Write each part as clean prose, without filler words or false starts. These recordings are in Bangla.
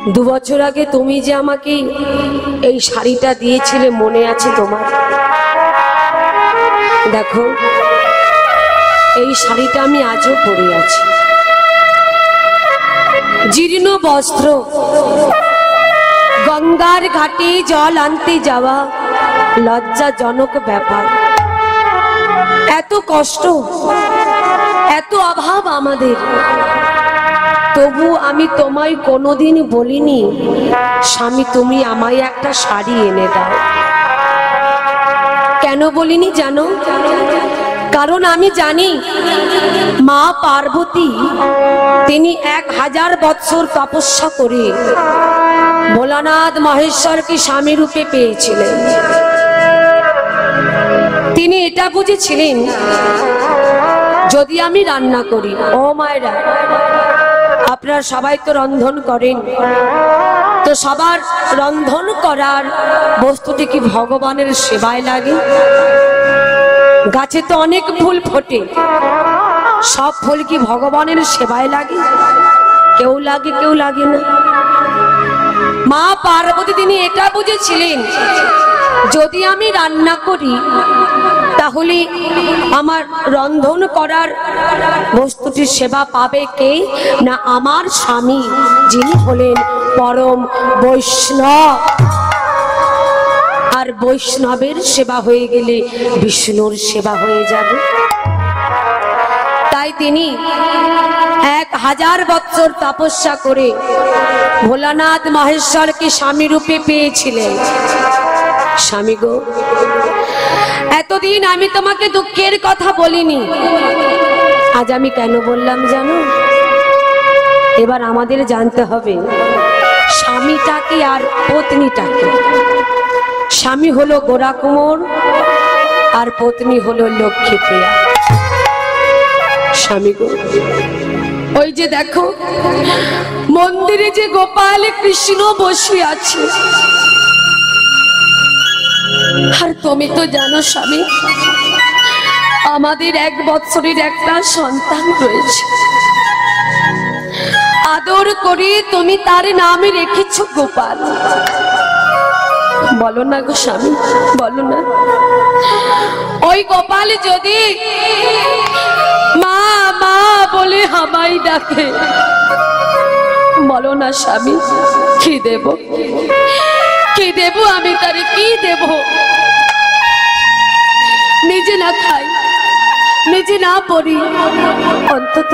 দু বছর আগে তুমি যে আমাকে এই শাড়িটা দিয়েছিলে মনে আছে তোমার? দেখো এই শাড়িটা আমি আজও পরে আছি। জীর্ণ বস্ত্র, গঙ্গার ঘাটে জল আনতে যাওয়া লজ্জাজনক ব্যাপার। এত কষ্ট, এত অভাব আমাদের, তবু আমি তোমায় কোনোদিন বলিনি স্বামী তুমি আমায় একটা শাড়ি এনে দাও। কেন বলিনি জানো? কারণ আমি জানি মা পার্বতী তিনি 1000 বৎসর তপস্যা করে ভোলানাথ মহেশ্বরকে স্বামী রূপে পেয়েছিলেন। তিনি এটা বুঝেছিলেন যদি আমি রান্না করি, ও মায়েরা আপনারা সবাই তো রন্ধন করেন, তো সবার রন্ধন করার বস্তুটি কি ভগবানের সেবায় লাগে? গাছে তো অনেক ফুল ফোটে, সব ফুল কি ভগবানের সেবায় লাগে? কেউ লাগে কেউ লাগে না। মা পার্বতী তিনি এটা বুঝেছিলেন যদি আমি রান্না করি তাহলে আমার রন্ধন করার বস্তুটির সেবা পাবে কে না? আমার স্বামী, যিনি হলেন পরম বৈষ্ণব। আর বৈষ্ণবের সেবা হয়ে গেলে বিষ্ণুর সেবা হয়ে যাবে। তাই তিনি 1000 বৎসর তপস্যা করে ভোলানাথ মহেশ্বরকে স্বামী রূপে পেয়েছিলেন। স্বামী গো, এতদিন আমি তোমাকে দুঃখের কথা বলিনি, আজ আমি কেন বললাম জানো? এবার আমাদের জানতে হবে স্বামীটাকে আর পত্নীটাকে। স্বামী হলো গোরা কুমোর আর পত্নী হলো লক্ষ্মীপ্রিয়া। স্বামী গো, ওই যে দেখো মন্দিরে যে গোপাল কৃষ্ণ বসে আছে, আর তুমি তো জানো স্বামী আমাদের 1 বৎসরের একটা সন্তান রয়েছে। আদর করে তুমি তার নামে রেখেছো গোপাল। বলো না গো স্বামী, বলো না। ওই গোপাল যদি মা মা বলে আমায় ডাকে, বলো না স্বামী কি দেব, কি দেব আমি তারে, কি দেব? নিজে না খাই, নিজে না পড়ি, অন্তত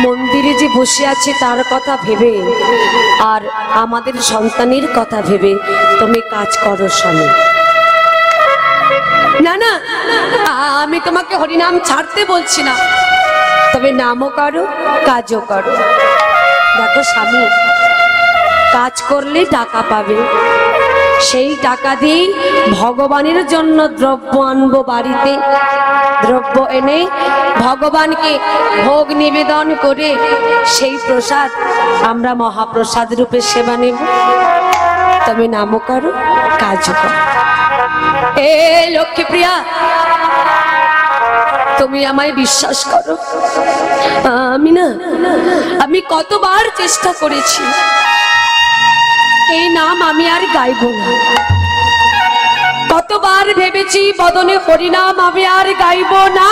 মন্দিরে যে বসে আছে তার কথা ভেবে আর আমাদের সন্তানের কথা ভেবে তুমি কাজ করো স্বামী। না না, আমি তোমাকে হরিনাম ছাড়তে বলছি না, তবে নামও করো কাজও করো। দেখো স্বামী, কাজ করলে টাকা পাবে, সেই টাকা দিয়ে ভগবানের জন্য দ্রব্য আনবো বাড়িতে, দ্রব্য এনে ভগবানকে ভোগ নিবেদন করে সেই প্রসাদ আমরা মহাপ্রসাদ রূপে সেবা নেব। তবে নামও করো কাজও করো। এ লক্ষ্মীপ্রিয়া, তুমি আমায় বিশ্বাস করো, আমি কতবার চেষ্টা করেছি এই নাম আমি আর গাইব না। কতবার ভেবেছি বদনে হরিনাম আমি আর গাইব না,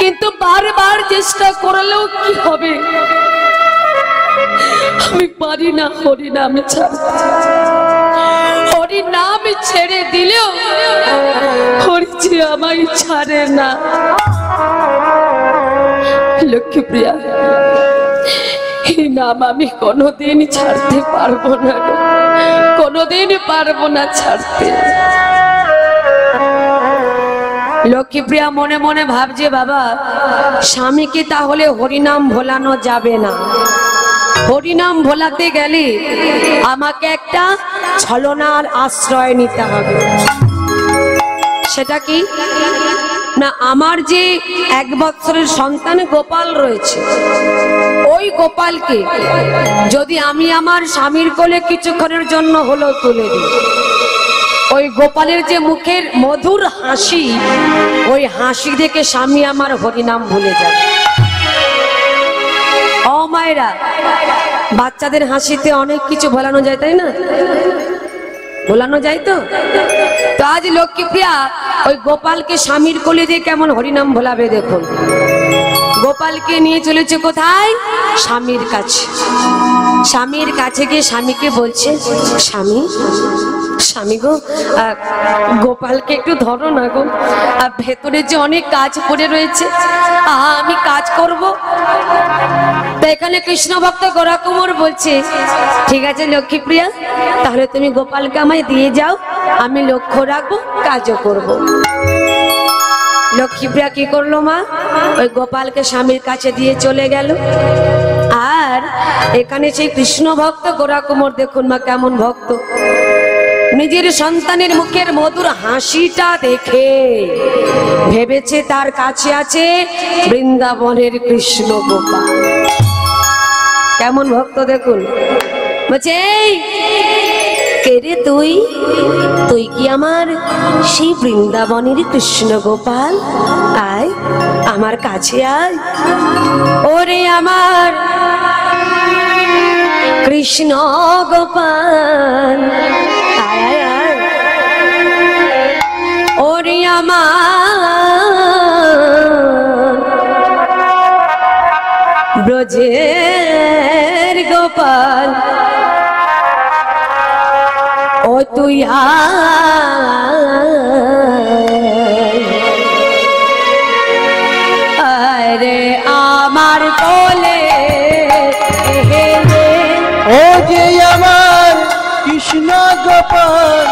কিন্তু বারবার চেষ্টা করলেও কি হবে? আমি পারি না হরিনাম ছাড়তে। হরিনাম ছেড়ে দিলেও হরিজি আমায় ছাড়ে না। লক্ষ্মীপ্রিয়া, এই নাম আমি কোনোদিন ছাড়তে পারবো না, কোনোদিন পারবো না ছাড়তে। লক্ষ্মীপ্রিয়া মনে মনে ভাবছে বাবা স্বামীকে তাহলে হরিনাম ভোলানো যাবে না। হরিনাম ভোলাতে গেলে আমাকে একটা ছলনার আশ্রয় নিতে হবে। সেটা কি না, আমার যে 1 বৎসরের সন্তান গোপাল রয়েছে, ওই গোপালকে যদি আমি আমার স্বামীর কোলে কিছুক্ষণের জন্য হলো তুলে দিই, ওই গোপালের যে মুখের মধুর হাসি, ওই হাসি দেখে স্বামী আমার হরিনাম ভুলে যাবে। ও মা মায়েরা, বাচ্চাদের হাসিতে অনেক কিছু ভোলানো যায়, তাই না? ভোলানো যায় তো। তো আজ লক্ষ্মীপ্রিয়া ওই গোপালকে স্বামীর কোলে দিয়ে কেমন হরিনাম ভোলাবে দেখুন। গোপালকে নিয়ে চলেছে কোথায়? স্বামীর কাছে। স্বামীর কাছে গিয়ে স্বামীকে বলছে, স্বামী, স্বামী গো, গোপালকে একটু ধরো না গো, ভেতরে যে অনেক কাজ পড়ে রয়েছে, আমি কাজ করব। তো এখানে কৃষ্ণ ভক্ত গোরা কুমার বলছে, ঠিক আছে লক্ষ্মীপ্রিয়া, তাহলে তুমি গোপালকে আমায় দিয়ে যাও, আমি লক্ষ্য রাখবো, কাজও করব। লক্ষ্মীপ্রিয়া কি করলো মা? ওই গোপালকে স্বামীর কাছে দিয়ে চলে গেল। আর এখানে সেই কৃষ্ণ ভক্ত গোরা কুমার দেখুন মা কেমন ভক্ত, নিজের সন্তানের মুখের মধুর হাসিটা দেখে ভেবেছে তার কাছে আছে বৃন্দাবনের কৃষ্ণ গোপাল। কেমন ভক্ত দেখুন। বলছে, কে রে তুই? তুই কি আমার সেই বৃন্দাবনের কৃষ্ণ গোপাল? আয় আমার কাছে আয়। ওরে আমার কৃষ্ণ গোপাল, আয় আয় আয়। ওরে আমার ব্রজের গোপাল, ও তুই আরে আমার কোলে, ও যে আমার কৃষ্ণ গোপাল,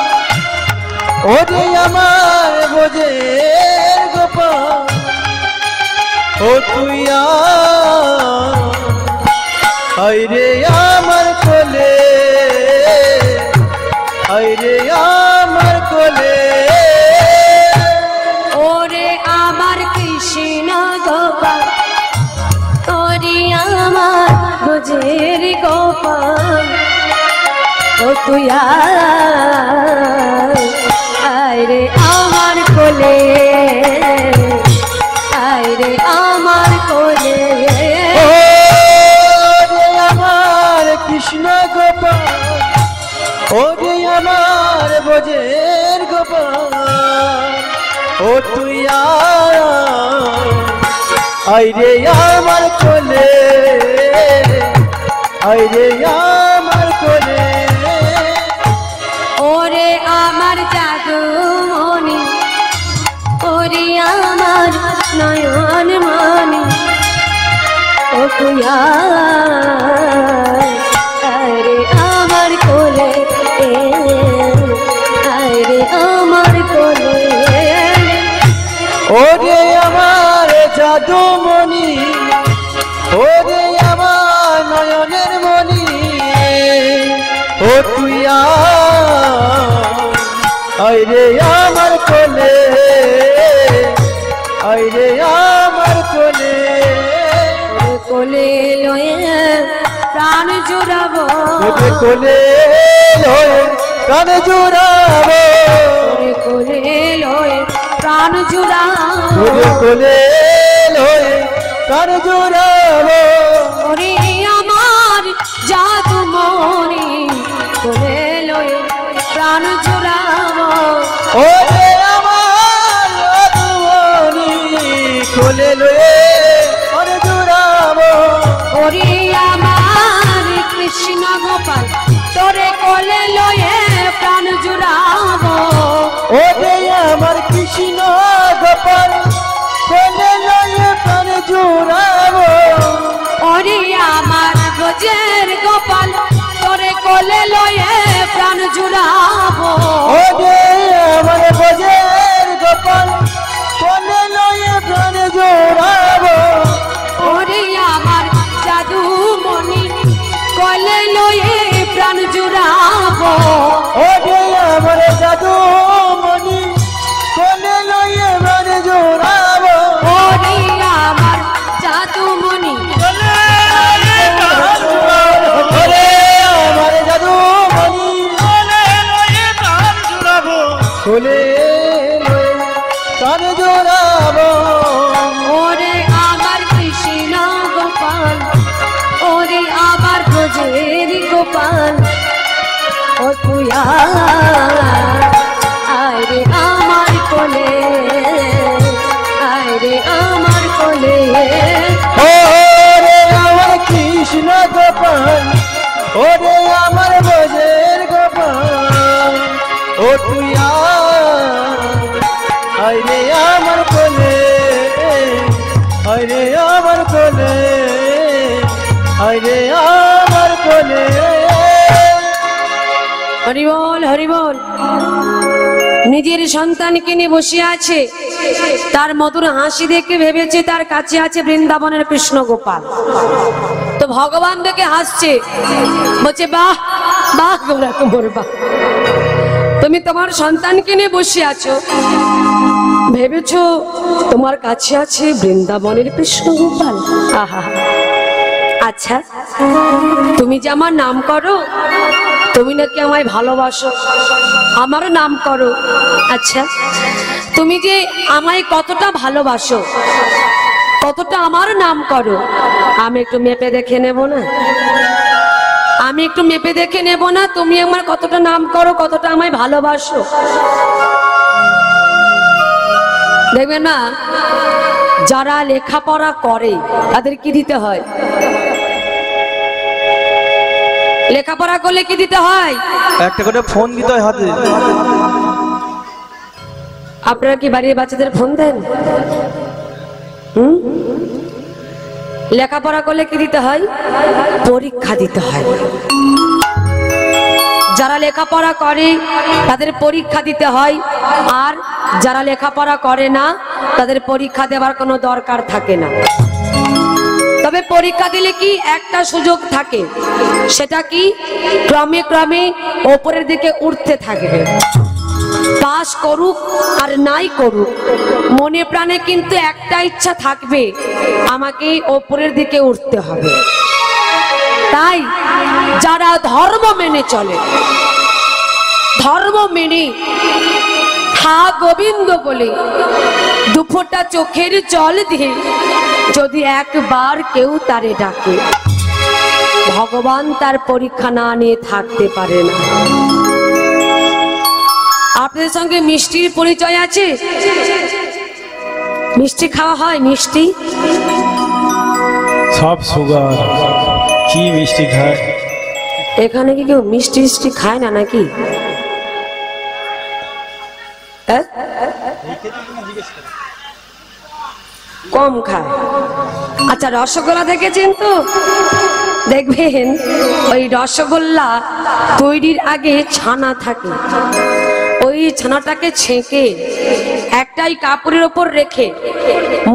ও যে আমার ব্রজের গোপাল, ও তুই আয় রে আমার কোলে, আয় রে আমার কোলে। ওরে আমার কৃষ্ণ গোপাল, ওরে আমার ব্রজের গোপাল, ও তুই আয় রে আমার কোলে, আয় রে আমার কোলে। ও রে আমার কৃষ্ণ গোপাল, ও রে আমার ব্রজের গোপাল, ও তুই আয় রে আমার কোলে, আয় রে আমার কোলে। ওরে আমার জাদুমণি, ওরে আমার নয়ন মণি, ও তুই আয় রে আমার কোলে, আয় রে আমার কোলে। ও রে আমার জাদুমণি, ও রে আমার নয়নের মণি, ও তুই আয় রে আমার কোলে, আয় রে আমার কোলে। কোলে লয়ে প্রাণ জুড়াবো, কোলে লয়ে প্রাণ জুড়াবো, কোলে লয়ে প্রাণ জুড়াবো, কোলে লয়ে প্রাণ জুড়াবো। ওরে আমার জাদুমণি, কোলে লয়ে প্রাণ জুড়াবো, ও রে আমার জাদুমণি, কোলে লয়ে প্রাণ জুড়াবো। ওরে আমার কৃষ্ণ গোপাল, তোরে কোলে লয়ে প্রাণ জুড়াবো, ও রে আমার কৃষ্ণ গোপাল, কোলে লয়ে প্রাণ জুড়াবো। ওরে আমার ব্রজের গোপাল, তোরে কোলে লয়ে প্রাণ জুড়াবো, ও রে আমার ব্রজের গোপাল, কোলে লয়ে প্রাণ জুড়াবো। ওরে আমার জাদুমণি, কোলে লয়ে প্রাণ জুড়াবো, ও রে আমার জাদুমণি, কোলে লয়ে প্রাণ জুড়াবো। ওরে আমার জাদুমণি, ওরে আমার জাদুমণি, কোলে লয়ে প্রাণ জুড়াবো। ওরে আমার কৃষ্ণ গোপাল, ওরে ও তুই আয় রে আমার কোলে, আয় রে আমার কোলে। ওরে আমার কৃষ্ণ গোপাল, ওরে আমার ব্রজের গোপাল, ও তুই আয় রে আমার কোলে, আয় রে আমার কোলে, আয় রে আমার কোলে। হরি বল, হরি বল। নিজের সন্তানকে নিয়ে বসে আছে, তার মধুর হাসি দেখে ভেবেছে তার কাছে আছে বৃন্দাবনের কৃষ্ণ গোপাল। তো ভগবান দেখে হাসছে, বলছে বাহ বাহ গোরা কুমোর বাহ, তুমি তোমার সন্তানকে নিয়ে বসে আছো, ভেবেছো তোমার কাছে আছে বৃন্দাবনের কৃষ্ণ গোপাল। আহা, আচ্ছা তুমি যে আমার নাম করো, তুমি নাকি আমায় ভালোবাসো, আমারও নাম করো। আচ্ছা তুমি যে আমায় কতটা ভালোবাসো, কতটা আমার নাম করো, আমি একটু মেপে দেখে নেব না? আমি একটু মেপে দেখে নেব না তুমি আমার কতটা নাম করো, কতটা আমায় ভালোবাসো? দেখবেন না, যারা লেখাপড়া করে তাদের কি দিতে হয়? লেখাপড়া করলে কি দিতে হয়? একটা করে ফোন দিতে হয় হাতে। আপনারা কি বাড়ির বাচ্চাদের ফোন দেন? লেখাপড়া করলে কি দিতে হয়? পরীক্ষা দিতে হয়। যারা লেখাপড়া করে তাদের পরীক্ষা দিতে হয়, আর যারা লেখাপড়া করে না তাদের পরীক্ষা দেওয়ার কোনো দরকার থাকে না। তবে পরীক্ষা দিলে কি একটা সুযোগ থাকে, সেটা কি ক্রমে ক্রমে ওপরের দিকে উঠতে থাকবে। পাস করুক আর নাই করুক, মনে প্রাণে কিন্তু একটা ইচ্ছা থাকবে, আমাকে ওপরের দিকে উঠতে হবে। তাই যারা ধর্ম মেনে চলে, ধর্ম মেনে হা গোবিন্দ বলে দুফোঁটা চোখের জল দিয়ে যদি একবার কেউ তারে ডাকে, ভগবান তার পরীক্ষা না নিয়ে থাকতে পারে না। আপনাদের সঙ্গে মিষ্টির পরিচয় আছে? মিষ্টি খাওয়া হয়? মিষ্টি সব সুগার, কি মিষ্টি খায়? এখানে কি কেউ মিষ্টি মিষ্টি খায় না নাকি? কম খায়। আচ্ছা রসগোল্লা দেখেছেন তো? দেখবেন ওই রসগোল্লা তৈরির আগে ছানা থাকে, ওই ছানাটাকে ছেঁকে একটাই কাপড়ের ওপর রেখে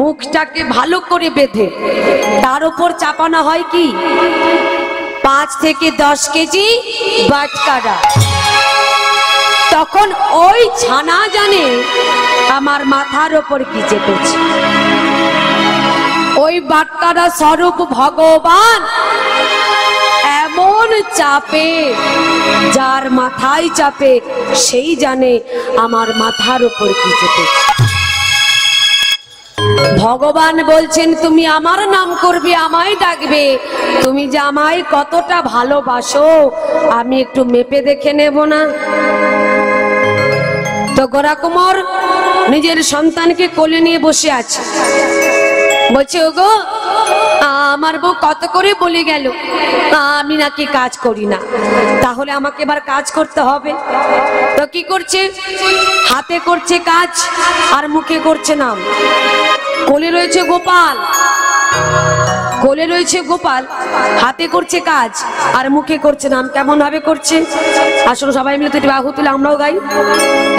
মুখটাকে ভালো করে বেঁধে তার উপর চাপানো হয় কি 5 থেকে 10 কেজি বাটকারা। তখন ওই ছানা জানে আমার মাথার ওপর কি চেপেছে। ওই বাটকারা স্বরূপ ভগবান এমন চাপে, যার মাথায় চাপে সেই জানে আমার মাথার উপর কি চেপেছে। ভগবান বলছেন তুমি আমার নাম করবে, আমায় ডাকবে, তুমি যে আমায় কতটা ভালোবাসো আমি একটু মেপে দেখে নেব না? তো গোরা কুমার নিজের সন্তানকে কোলে নিয়ে বসে আছে, বলছে ওগো আমার বউ কত করে বলে গেল আমি নাকি কাজ করি না, তাহলে আমাকে এবার কাজ করতে হবে। তো কি করছে? হাতে করছে কাজ আর মুখে করছে নাম। কোলে রয়েছে গোপাল, কোলে রয়েছে গোপাল, হাতে করছে কাজ আর মুখে করছে নাম। কেমন ভাবে করছে? আসলে সবাই মিলে তো বাহু তুলে আমরাও গাই।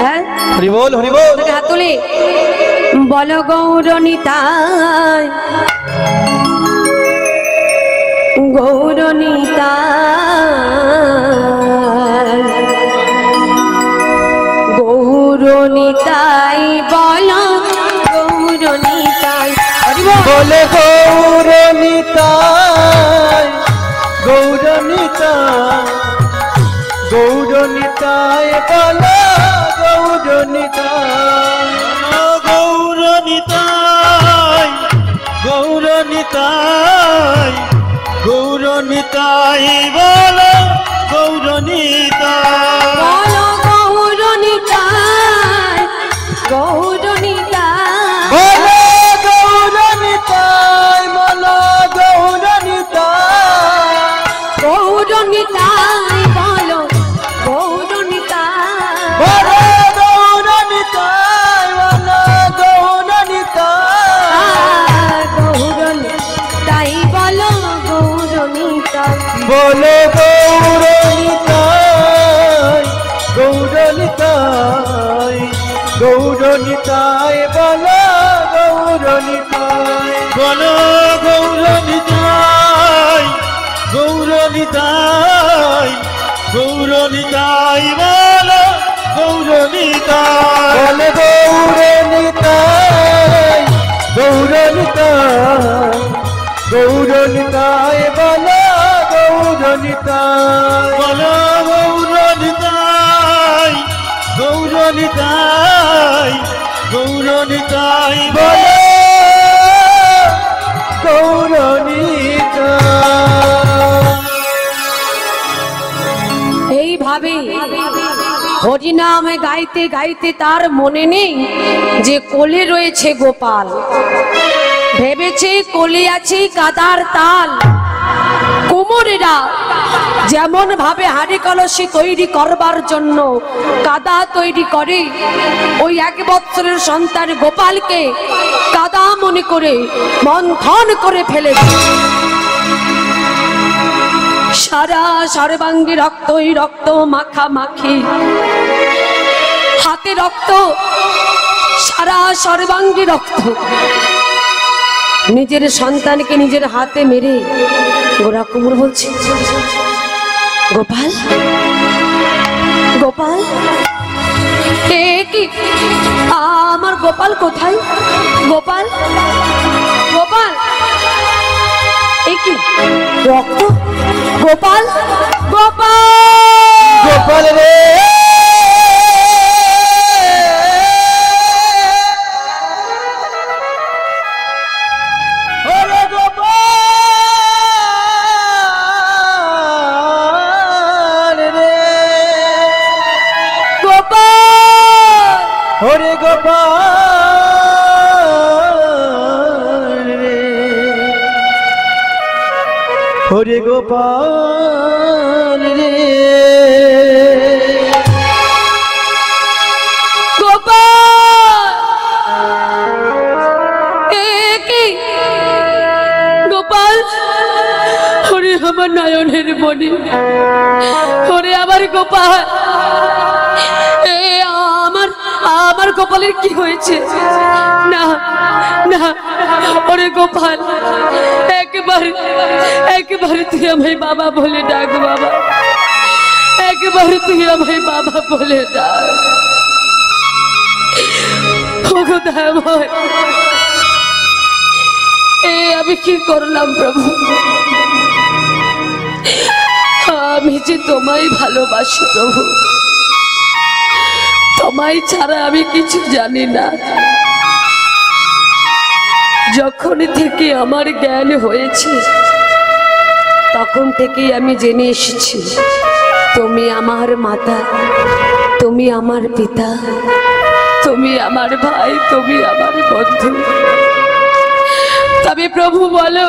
হ্যাঁ হরি বল, হরি বল। হাত তুলে বল গৌরনিতাই, গৌরনিতাই, গৌরনিতাই বল গৌরনিতাই। বলে গৌরনিতাই, গৌরনিতাই, গৌরনিতাই বলো গৌরনিতাই, গৌরনিতাই, গৌরনিতাই, গৌরনিতাই বলো গৌরনিতাই বলো গৌরনিতাই গৌরনিতাই বলো গৌরনিতাই বলো গৌরনিতাই গৌরনিতাই বলো গৌরনিতাই বলো গৌরনিতাই বলো গৌরনিতাই গৌরনিতাই বলো গৌরনিতাই বলো গৌরনিতাই গৌরনিতাই গৌরনিতাই বলো গৌরনিতাই বলো গৌরনিতাই গৌরনিতাই গৌরনিতাই বলো গৌরনিতাই বলো গৌরনিতাই গৌরনিতাই গৌরনিতাই বলো গৌরনিতাই বলো গৌরনিতাই গৌরনিতাই গৌরনিতাই বলো গৌরনিতাই এইভাবে হরিনাম গাইতে গাইতে তার মনে নেই যে কোলে রয়েছে গোপাল, ভেবেছে কোলে আছে কাদার তাল। কুমোরেরা যেমন ভাবে হাঁড়ি কলসি তৈরি করবার জন্য কাদা তৈরি করে, ওই 1 বৎসরের সন্তান গোপালকে কাদা মনে করে মন্থন করে ফেলেছে। সারা সর্বাঙ্গে রক্তই রক্ত মাখামাখি, হাতে রক্ত, সারা সর্বাঙ্গে রক্ত। নিজের সন্তানকে নিজের হাতে মেরে গোরা কুমোর বলছে, গোপাল গোপাল এ কি, আমার গোপাল কোথায়? গোপাল গোপাল এ কি রক্ত? গোপাল গোপাল গোপাল রে ওরে গোপাল রে গোপাল ওরে গোপাল রে ওরে গোপাল রে গোপাল এ কি গোপাল? ওরে আমার নয়নের মনে, ওরে আমার গোপাল, এ আমার আমার গোপালের কি হয়েছে? না না, ওরে গোপাল, একবার তুই আমায় বাবা বলে ডাক, বাবা একবার তুই আমায় বাবা বলে ডাক। ওগো দয়াময়, এ আমি কি করলাম প্রভু? আমি যে তোমায় ভালোবাসি প্রভু, তোমায় ছাড়া আমি কিছু জানি না। যখন থেকে আমার জ্ঞান হয়েছে তখন থেকেই আমি জেনে এসেছি তুমি আমার মাতা, তুমি আমার পিতা, তুমি আমার ভাই, তুমি আমার বন্ধু। তবে প্রভু বলো,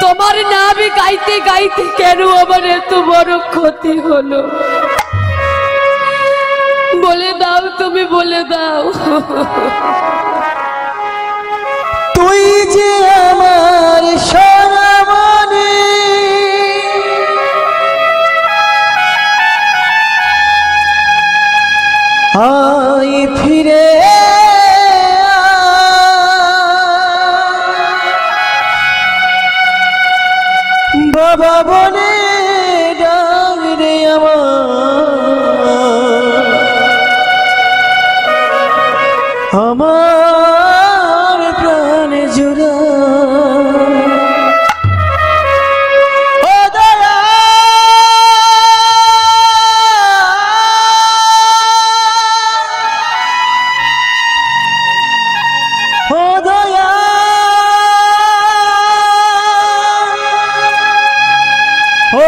তোমার নাম গাইতে গাইতে কেন আমার এত বড় ক্ষতি হলো? বলে দাও, তুমি বলে দাও। তুই যে আমার সোনামণি, আয় ফিরে বাবা বলে ডাক রে আমার প্রাণ জুড়া ও দয়া, ও দয়া, ও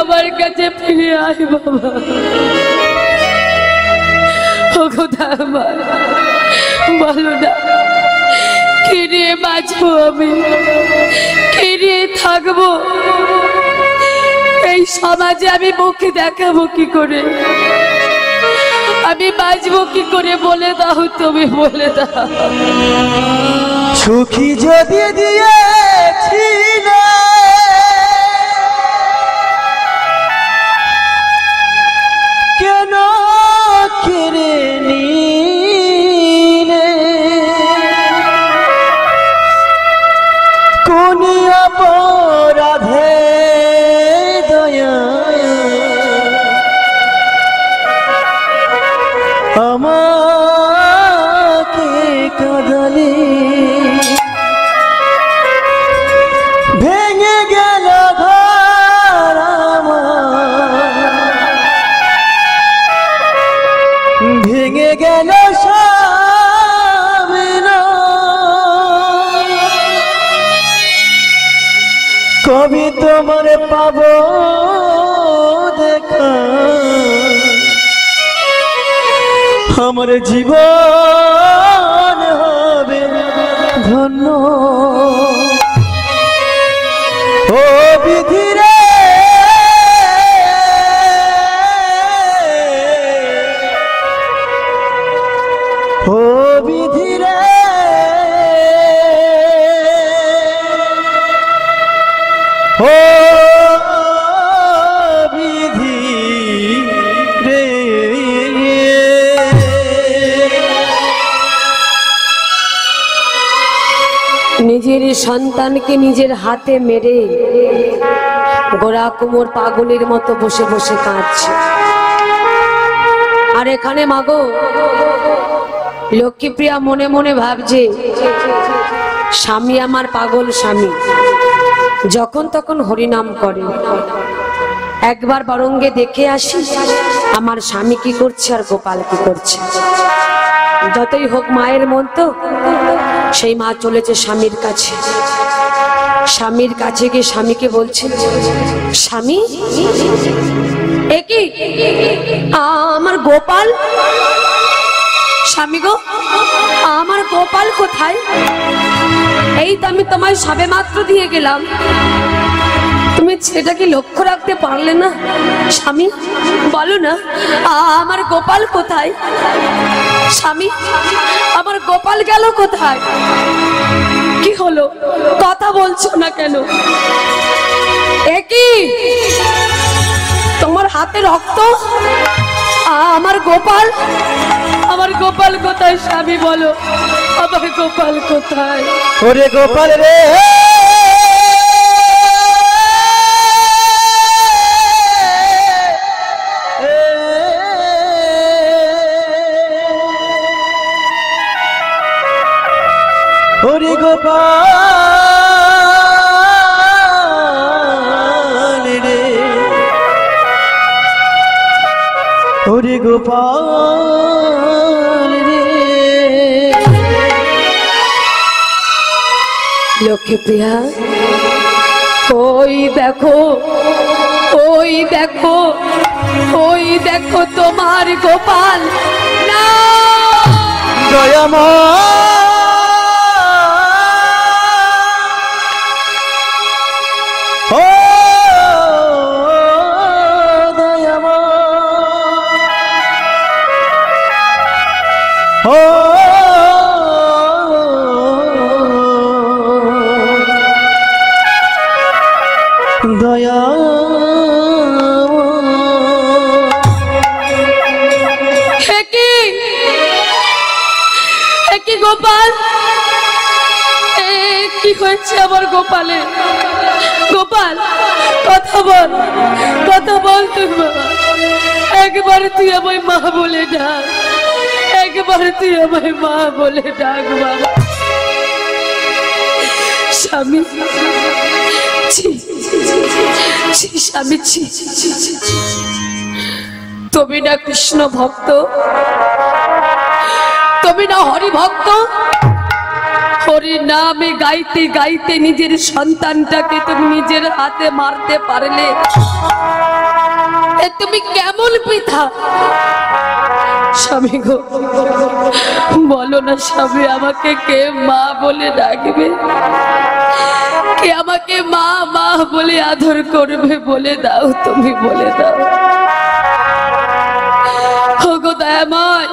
আমার কাছে ফিরে আয় বাবা। ও খোদা আমার, বলো না কে নিয়ে বাঁচবো আমি, কে নিয়ে থাকবো? এই সমাজে আমি মুখে দেখাবো কি করে, আমি বাঁচবো কি করে? বলে দাও, তুমি বলে দাও। সুখী যদি দিয়েছি না, কেন কেড়ে নিলে? কোন অপরাধে দয়া আমাকে কাঁদালে? ভেঙে গেল ঘর আমার, ভেঙে গেল সামনে। কবি তোমার পাবো দেখা, আমার জীবন হবে ধন্য। ও বিধি রে, ও বিধি রে, ও বিধি রে। নিজের সন্তানকে নিজের হাতে মেরে গোড়া কুমোর পাগলের মতো বসে বসে কাঁদছে। আর এখানে মাগো লক্ষ্মীপ্রিয়া মনে মনে ভাবছে, স্বামী আমার পাগল স্বামী, যখন তখন হরিনাম করে। একবার বরঙ্গে দেখে আসি আমার স্বামী কি করছে আর গোপাল কি করছে। যতই হোক মায়ের মন তো, সেই মা চলেছে স্বামীর কাছে। স্বামীর কাছে গিয়ে স্বামীকে বলছে, স্বামী একই আমার গোপাল, স্বামী গো আমার গোপাল কোথায়? এই তো আমি তোমায় সবে মাত্র দিয়ে গেলাম, তুমি সেটাকে লক্ষ্য রাখতে পারলে না? স্বামী বলো না আমার গোপাল কোথায়? স্বামী আমার গোপাল গেল কোথায়? কি হলো, কথা বলছো না কেন? একই তোমার হাতে রক্ত, আমার গোপাল, আমার গোপাল কোথায়? স্বামী বলো আমার গোপাল কোথায়? ওরে গোপাল রে, ওরে গোপাল রে, ওরে গোপাল রে। লক্ষ্মীপ্রিয়া ওই দেখো, ওই দেখো, ওই দেখো তোমার গোপাল। না দয়াময়, ও দয়াময়, ও কি গোপাল, কি হয়েছে আমার গোপালে? গোপাল কথা বল, কথা বল তুই বাবা। একবার তুই আমায় মা বলে ডাক, একবার তুই আমায় মা বলে ডাক বাবা। স্বামী স্বামী, তুমি না কৃষ্ণ ভক্ত, তুমি না হরি ভক্ত? হরির নামে গাইতে গাইতে নিজের সন্তানটাকে তুমি নিজের হাতে মারতে পারলে, এ তুমি কেমন পিতা? স্বামী গো, বলো না স্বামী, আমাকে কে মা বলে ডাকবে? কে আমাকে মা মা বলে আদর করবে? বলে দাও, তুমি বলে দাও। ওগো দয়াময়,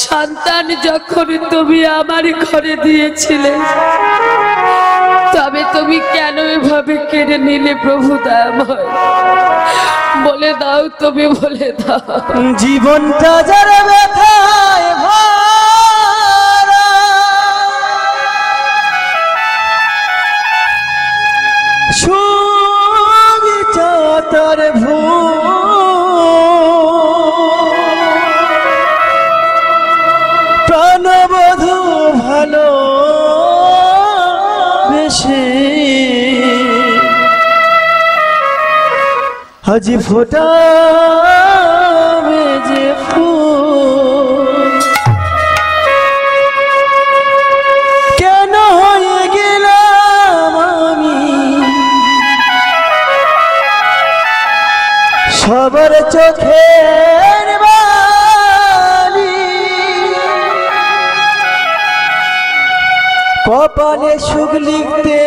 সন্তান যখন তুমি আমার ঘরে দিয়েছিলে, তবে তুমি কেন এভাবে কেড়ে নিলে প্রভু দয়াময়? বলে দাও, তুমি বলে দাও। জীবনটা যারা ব্যথায় ভরা, সুবিচার ভুল, প্রাণবধূ ভালো বেশি আজি ফোটাবে যে ফুল, কেন হয়ে গেলাম আমি সবার চোখের বালি, কপালে সুখ লিখতে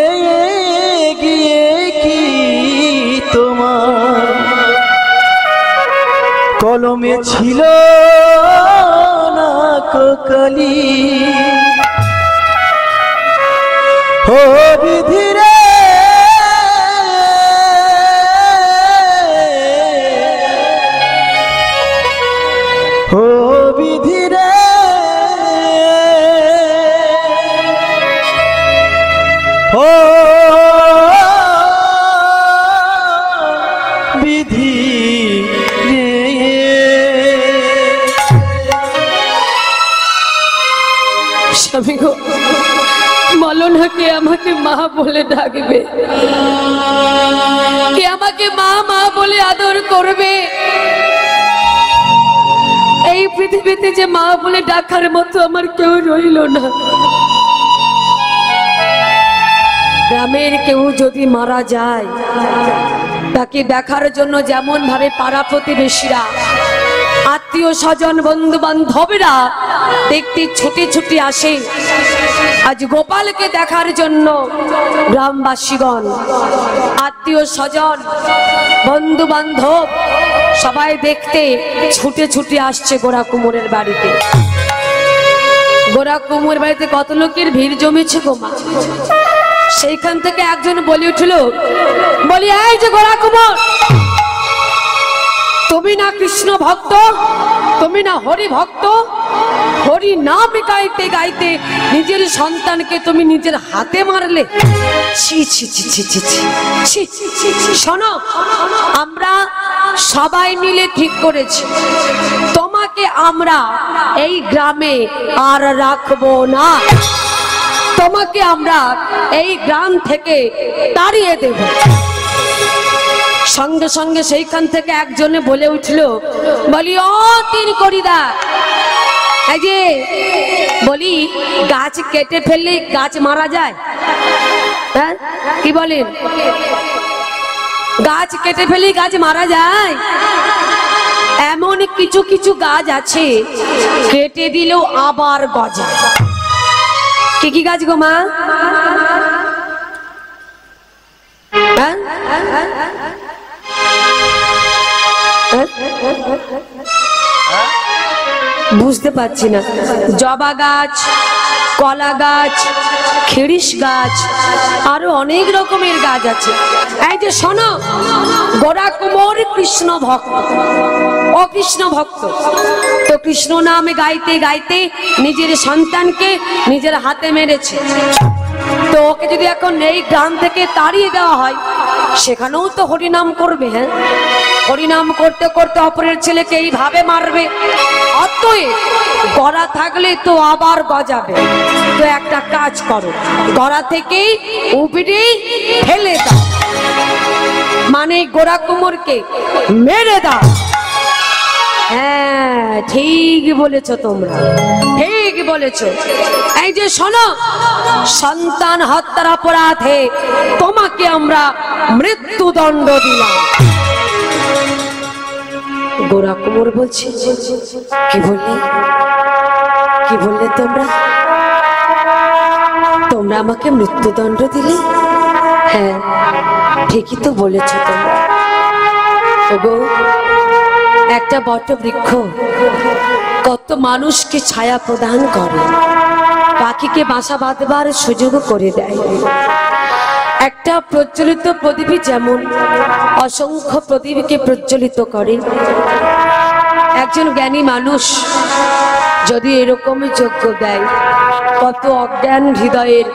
গিয়ে কি তোমার কলমে ছিল না কালি? ও বিধিরে ও বিধিরে ও বিধি রে। স্বামী গো, বলো না, কে আমাকে মা বলে ডাকবে? কে আমাকে মা মা বলে আদর করবে? এই পৃথিবীতে যে মা বলে ডাকার মতো আমার কেউ রইল না। গ্রামের কেউ যদি মারা যায়, তাকে দেখার জন্য যেমন ভাবে পাড়া প্রতিবেশীরা, আত্মীয় স্বজন, বন্ধু বান্ধবরা দেখতে ছুটে ছুটে আসে, আজ গোপালকে দেখার জন্য গ্রামবাসীগণ, আত্মীয় স্বজন, বন্ধু বান্ধব সবাই দেখতে ছুটে ছুটে আসছে গোরা কুমোরের বাড়িতে। গোরা কুমোর বাড়িতে কত লোকের ভিড় জমেছে গো মা। সেইখান থেকে একজন বলে উঠল, বলি, এই যে গোরা কুমোর, তুমি না কৃষ্ণ ভক্ত, তুমি না হরি ভক্ত? হরি নাম গাইতে গাইতে নিজের সন্তানকে তুমি নিজের হাতে মারলে? ছি ছি ছি ছি ছি ছি ছি। শোনো, আমরা সবাই মিলে ঠিক করেছি, তোমাকে আমরা এই গ্রামে আর রাখবো না। তোমাকে আমরা এই গ্রাম থেকে তাড়িয়ে দেব। সঙ্গে সঙ্গে সেইখান থেকে একজনে বলে উঠল, বলি, ও তিন করিদা, এই যে বলি, গাছ কেটে ফেললে গাছ মারা যায়? হ্যাঁ, কি বলেন? গাছ কেটে ফেললে গাছ মারা যায়? এমন কিছু কিছু গাছ আছে কেটে দিলেও আবার গজায়। কি কি গাছ গো মা? বুঝতে পারছি না। জবা গাছ, কলা গাছ, খিরিস গাছ, আরো অনেক রকমের গাছ আছে। এই যে শোনো, গোরা কুমোর কৃষ্ণ ভক্ত, অকৃষ্ণ ভক্ত। তো কৃষ্ণ নামে গাইতে গাইতে নিজের সন্তানকে নিজের হাতে মেরেছে। তো ওকে যদি এখন এই গ্রাম থেকে তাড়িয়ে দেওয়া হয়, সেখানেও তো হরিনাম করবে। হ্যাঁ, হরিনাম করতে করতে অপরের ছেলেকে এইভাবে মারবে। অতএব গড়া থাকলে তো আবার গজাবে। তো একটা কাজ করো, গড়া থেকে উপড়ে ফেলে দাও, মানে গোরা কুমোরকে মেরে দাও। হ্যাঁ, ঠিক বলেছ তোমরা, ঠিক ঠিকই বলেছো। এই যে শোনো, সন্তান হত্যার অপরাধে তোমাকে আমরা মৃত্যুদণ্ড দিলাম। গোরা কুমোর বলছে, কি বললে, কি বললে তোমরা? তোমরা আমাকে মৃত্যুদণ্ড দিলে? হ্যাঁ, ঠিকই তো বলেছ তোমরা। ওগো, একটা বটবৃক্ষ কত মানুষকে ছায়া প্রদান করে, পাখিকে বাসা বাঁধবার সুযোগ করে দেয়। একটা প্রজ্বলিত প্রদীপ যেমন অসংখ্য প্রদীপকে প্রজ্বলিত করে, একজন জ্ঞানী মানুষ যদি এরকম যজ্ঞ দেয়, কত অজ্ঞান হৃদয়ের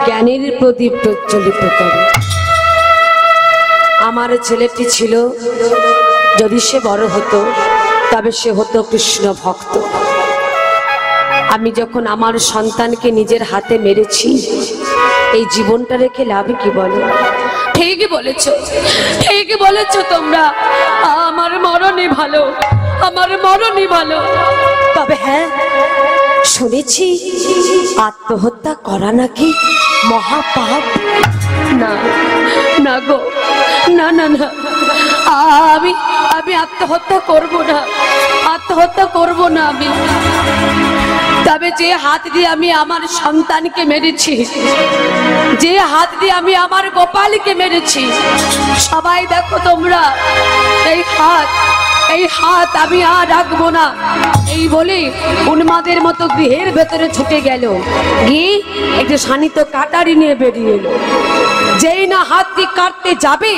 জ্ঞানের প্রদীপ প্রজ্বলিত করে। আমার ছেলেটি ছিল, যদি সে বড় হতো তবে সে হতো কৃষ্ণ ভক্ত। আমি যখন আমার সন্তানকে নিজের হাতে মেরেছি, এই জীবনটা রেখে লাভ কি বলো? ঠিকই বলেছো, ঠিকই বলেছো তোমরা। আমার মরণই ভালো, আমার মরণই ভালো। তবে হ্যাঁ, শুনেছি আত্মহত্যা করা নাকি মহাপাপ। না না গো, না না না, আমি আমি আত্মহত্যা করব না, আত্মহত্যা করব না আমি। তবে যে হাত দিয়ে আমি আমার সন্তানকে মেরেছি, যে হাত দিয়ে আমি আমার গোপালকে মেরেছি, সবাই দেখো তোমরা, এই হাত আমি আর রাখবো না। এই বলে উন্মাদের মতো গৃহের ভেতরে ছুটে গেল, গিয়ে একটু শানিত কাটারি নিয়ে বেরিয়ে এলো। যেই না হাতটি কাটতে যাবে,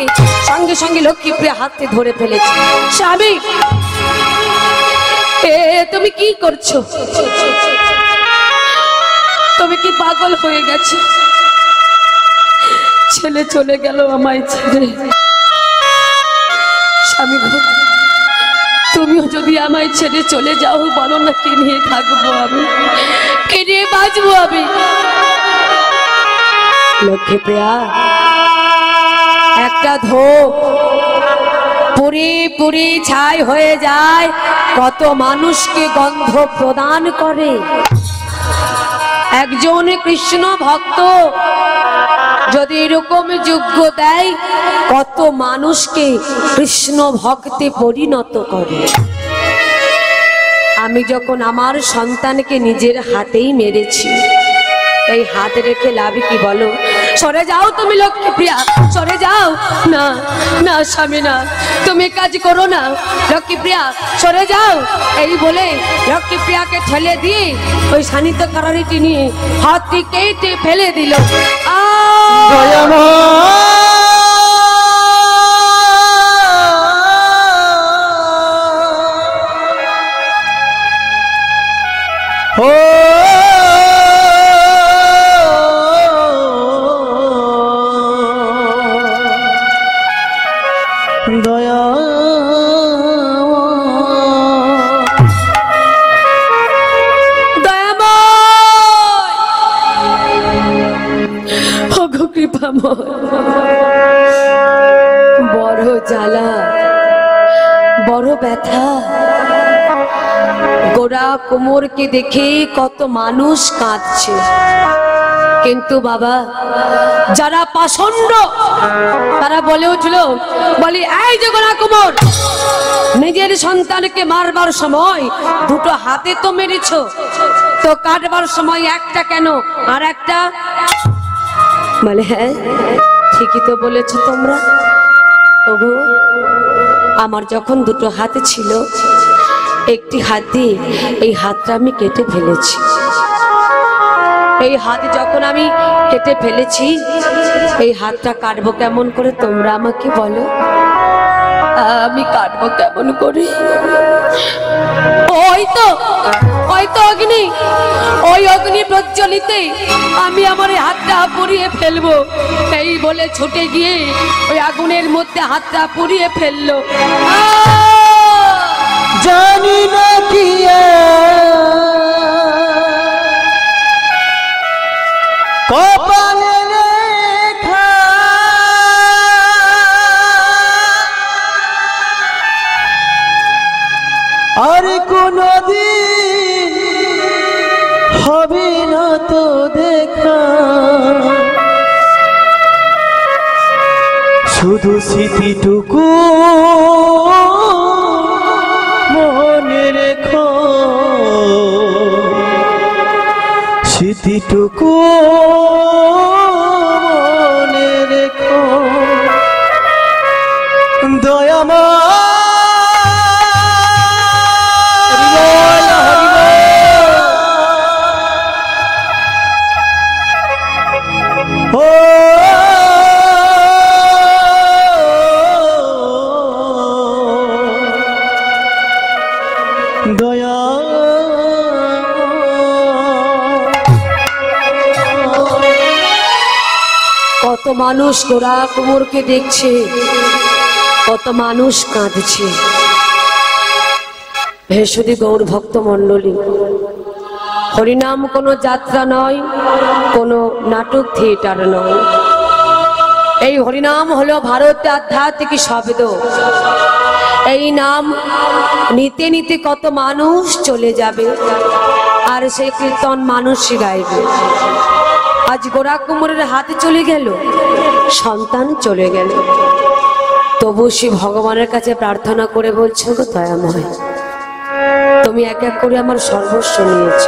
সঙ্গে সঙ্গে লক্ষ্মীপ্রিয়া হাতটি ধরে ফেলেছে। স্বামী, তুমি কি করছো? তুমি কি পাগল হয়ে গেছো? ছেলে চলে গেল আমায় ছেড়ে। স্বামী, তুমিও যদি আমায় ছেড়ে চলে যাও, বলো না কে নিয়ে থাকবো আমি, কে নিয়ে বাঁচবো আমি? লক্ষ্মীপ্রিয়া, একটা ধূপ পুরি পুরি ছাই হয়ে যায়, কত মানুষকে গন্ধ প্রদান করে। একজন কৃষ্ণ ভক্ত যদি এরকম যজ্ঞ দেয়, কত মানুষকে কৃষ্ণ ভক্তে পরিণত করে। আমি যখন আমার সন্তানকে নিজের হাতেই মেরেছি, এই হাত রেখে লাভ কি বলো? সরে যাও তুমি লক্ষ্মীপ্রিয়া, সরে যাও। না না স্বামী, না, তুমি কাজ করো না। লক্ষ্মীপ্রিয়া, সরে যাও। এই বলে লক্ষ্মীপ্রিয়াকে ঠেলে দিয়ে ওই শানিত কারারিটি নিয়ে হাতটি কেটে ফেলে দিল। বড় জ্বালা, বড় ব্যথা। গোরা কোমরকে দেখে কত মানুষ কাঁদছে, কিন্তু বাবা যারা পাষণ্ড তারা বলে উঠল, বলি এই যে গোরা কোমর, নিজের সন্তানকে মারবার সময় দুটো হাতে তো মেরেছ, তো কাটবার সময় একটা কেন আর একটা? বলে হ্যাঁ, ঠিকই তো বলেছ তোমরা। ওগো, আমার যখন দুটো হাতে ছিল, একটি হাত দিয়ে এই হাতটা আমি কেটে ফেলেছি। এই হাত যখন আমি কেটে ফেলেছি, এই হাতটা কাটবো কেমন করে তোমরা আমাকে বলো? আমি কাটবো কেমন করে? ওই তো অগ্নি, ওই অগ্নি প্রজ্বলিতে আমি আমার হাতটা পুড়িয়ে ফেলবো। এই বলে ছুটে গিয়ে ওই আগুনের মধ্যে হাতটা পুড়িয়ে ফেললো। জানি না কি কপালে লেখা, আর কোনদিন হবে না তো দেখা, শুধু স্মৃতিটুকু মনে রেখো, স্মৃতিটুকু মনে রেখো দয়াময়। দয়া কত মানুষ গোরা কুমোরকে দেখছে, কত মানুষ কাঁদছে। ভেষুদী গৌর ভক্ত মণ্ডলী, হরিনাম কোনো যাত্রা নয়, কোনো নাটক থিয়েটার নয়। এই হরিনাম হলো ভারতের আধ্যাত্মিক শব্দ। এই নাম নিতে নিতে কত মানুষ চলে যাবে, আর সেই কীর্তন মানুষই গাইবে। আজ গোরা কুমোরের হাতে চলে গেল, সন্তান চলে গেল, তবু সে ভগবানের কাছে প্রার্থনা করে বলছে, গো দয়াময়, তুমি এক এক করে আমার সর্বস্ব নিয়েছ,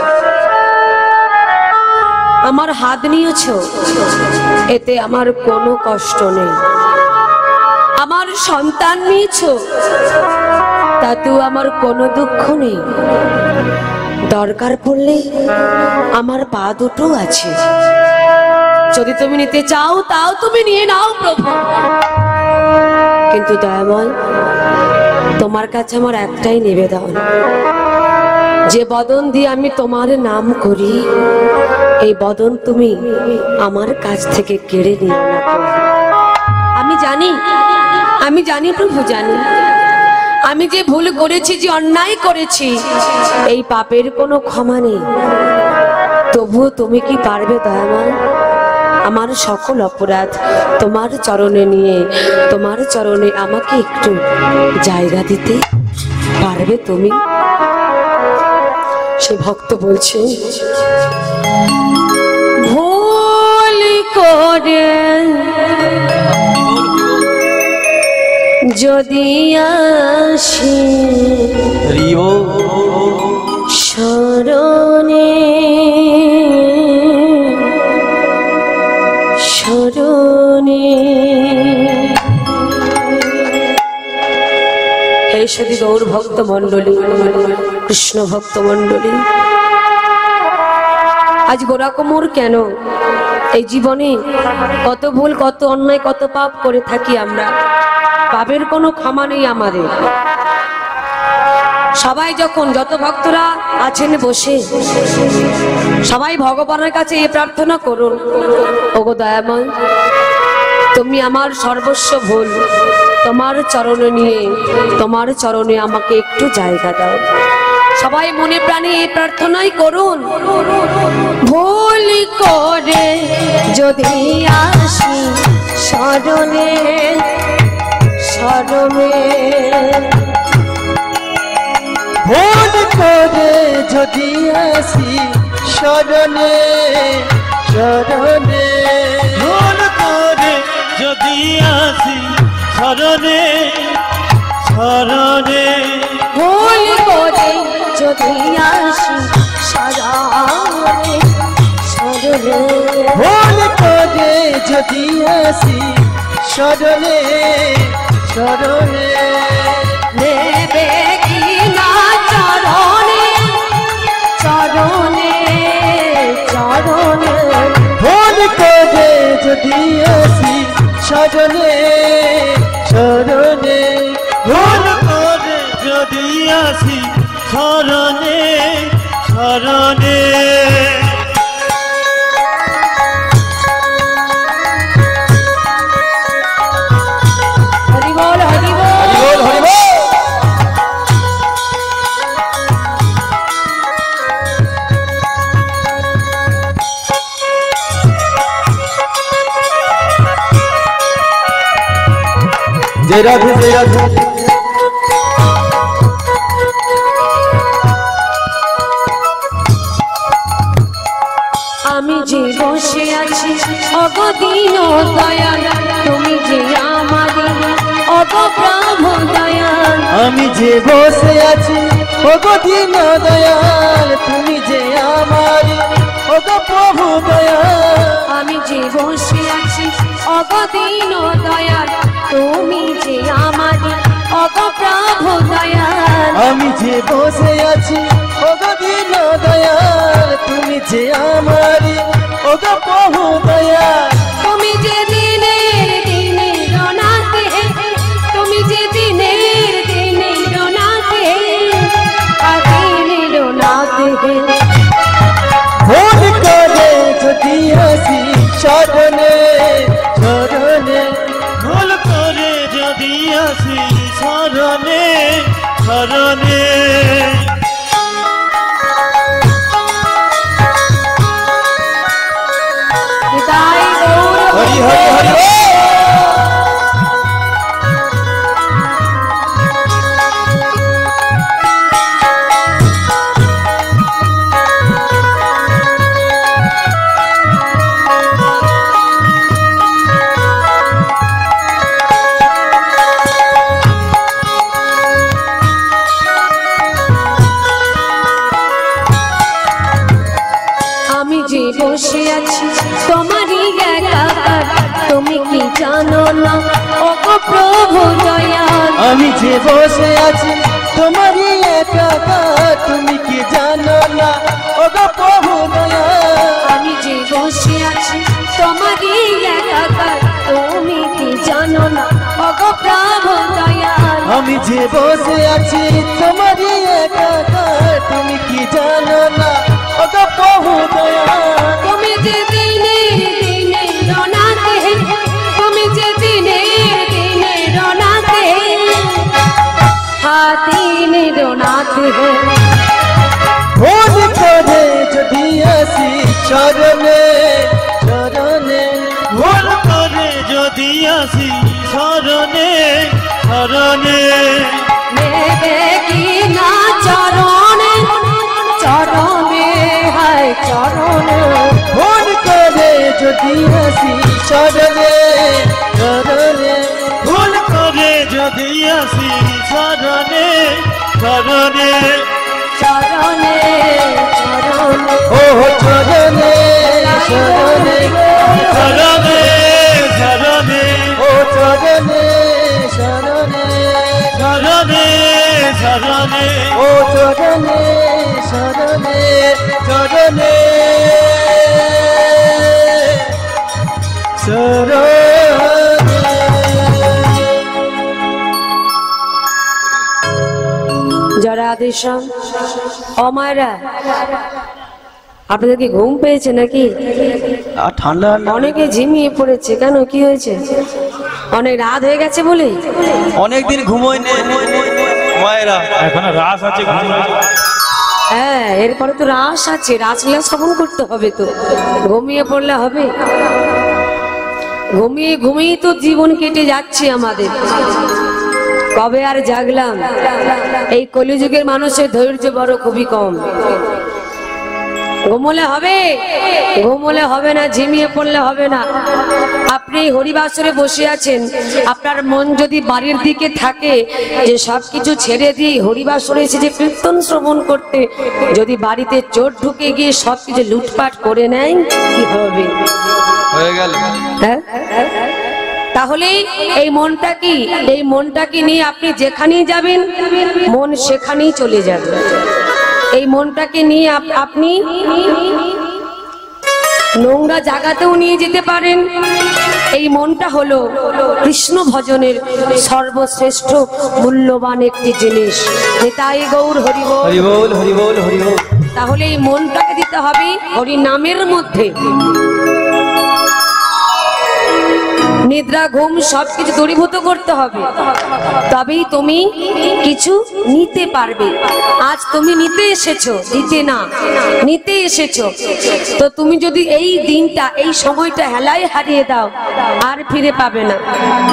আমার হাত নিয়েছ, এতে আমার কোনো কষ্ট নেই। আমার সন্তান নিয়েছ, তাতেও আমার কোনো দুঃখ নেই। দরকার পড়লে আমার পা দুটো আছে, যদি তুমি নিতে চাও তাও তুমি নিয়ে নাও প্রভু। কিন্তু দয়াময়, তোমার কাছে আমার একটাই নিবেদন, যে বদন দিয়ে আমি তোমার নাম করি, এই বদন তুমি আমার কাছ থেকে কেড়ে নিও না প্রভু। আমি জানি প্রভু, জানি আমি যে ভুল করেছি, যে অন্যায় করেছি, এই পাপের কোনো ক্ষমা নেই। তবুও তুমি কি পারবে দয়াময় আমার সকল অপরাধ তোমার চরণে নিয়ে, তোমার চরণে আমাকে একটু জায়গা দিতে পারবে তুমি? সে ভক্ত বলছে, ভুল করে যদি আসি শরণে শরণে। হে সদী গৌর ভক্ত মণ্ডলী, কৃষ্ণ ভক্ত মণ্ডলী, আজ গোরা কুমোর কেন এই জীবনে কত ভুল, কত অন্যায়, কত পাপ করে থাকি আমরা, পাপের কোনো ক্ষমা নেই আমাদের। সবাই যখন, যত ভক্তরা আছেন বসে, সবাই ভগবানের কাছে এই প্রার্থনা করুন, ওগো দয়াময়, তুমি আমার সর্বস্ব ভুল তোমার চরণে নিয়ে, তোমার চরণে আমাকে একটু জায়গা দাও। সবাই মনে প্রাণে এই প্রার্থনাই করুন। ভুল করে যদি আসি শরণে শরণে, ভুল করে যদি আসি শরণে শরণে, ভুল করে যদি আসি শরণে শরণে, ভুল করে যদি আসি শরণে শরণে, ভুল করে যদি আসি শরণে শরণে, নেবে কি না চরণে চরণে চরণে, ভুল করে যদি আসি শরণে শরণে, ভুল করে যদি আসি শরণে শরণে। হরি বল হরি বল। হরি বল হরি বল। जय राधे जय राधे। আমি যে বসে আছি অগদিন দয়াল তুমি যে আমার অগো প্রভু দয়াল আমি যে বসে আছি ওগো দীন দয়াল তুমি যে আমার ওগো প্রভু দয়াল আমি যে বসে আছি অগদিন দয়াল তুমি যে আমার অগো প্রভু দয়াল আমি যে বসে আছি ওগো দীন দয়াল তুমি যে আমার ওগো প্রভু দয়াল তুমি যে দিনের দিনে রনাতে তুমি যে দিনের দিনে রনাতে দিনে রনাতে ভুল করে যদি আসি শরণে শরণে ভুল করে যদি আসি শরণে শরণে তাই গৌর হরি হরি হরি আমি যে বসে আছি তোমারই একাকার তুমি কি জানো না ওগো প্রভু দয়াল আমি যে বসে আছি তোমারই একাকার তুমি কি জানো না ওগো প্রভু দয়াল আমি যে বসে আছি তোমারই একাকার তুমি কি জানো না ওগো প্রভু দয়াল আমি যে বসে আছি তোমারই একাকার তুমি কি জানো না ওগো প্রভু দয়াল তুমি যে দিনের দিনে রনাতে তুমি যে দিনের দিনে রনাতে দিনে রনাতে ভুল করে যদি আসি শরণে শরণে ভুল করে যদি আসি শরণে শরণে নেবে কি না চরণে চরণে হায় চরণে ভুল করে যদি আসি শরণে শরণে ভুল করে যদি আসি শরণে শরণে চরণে চরণে ও চরণে শরণে শরণে শরণে ও চরণে শরণে শরণে শরণে ও চরণে শরণে চরণে যারা আদেশম অমায়রা আপনাদের কি ঘুম পেয়েছে নাকি আর ঠান্ডা অনেকে ঝিমিয়ে পড়েছে কেন কি হয়েছে অনেক রাত হয়ে গেছে বলে অনেকদিন ঘুমোয় নেই মায়েরা এখন রাস আছে হ্যাঁ এরপরে তো রাস আছে রাসলীলা শ্রবণ করতে হবে তো ঘুমিয়ে পড়লে হবে ঘুমিয়ে ঘুমিয়ে তো জীবন কেটে যাচ্ছে আমাদের কবে আর জাগলাম এই কলিযুগের মানুষের ধৈর্য বড় খুবই কম ঘুমোলে হবে ঘুমোলে হবে না ঝিমিয়ে পড়লে হবে না আপনি হরিবাসরে বসে আছেন আপনার মন যদি বাড়ির দিকে থাকে যে সবকিছু ছেড়ে দিয়ে হরিবাসরে এসে যে কীর্তন শ্রবণ করতে যদি বাড়িতে চোর ঢুকে গিয়ে সবকিছু লুটপাট করে নেয় কি হবে হয়ে গেল হ্যাঁ তাহলে এই মনটাকে নিয়ে আপনি যেখানেই যাবেন মন সেখানেই চলে যাবে এই মনটাকে নিয়ে আপনি নোংরা জায়গাতেও নিয়ে যেতে পারেন এই মনটা হলো কৃষ্ণ ভজনের সর্বশ্রেষ্ঠ মূল্যবান একটি জিনিস নিতাই গৌর হরি বল হরি বল হরি বল হরি বল তাহলে এই মনটাকে দিতে হবে হরি নামের মধ্যে নিদ্রা ঘুম সবকিছু দূরীভূত করতে হবে তবেই তুমি কিছু নিতে পারবে আজ তুমি নিতে এসেছো দিতে না নিতে এসেছো তো তুমি যদি এই দিনটা এই সময়টা হেলায় হারিয়ে দাও আর ফিরে পাবে না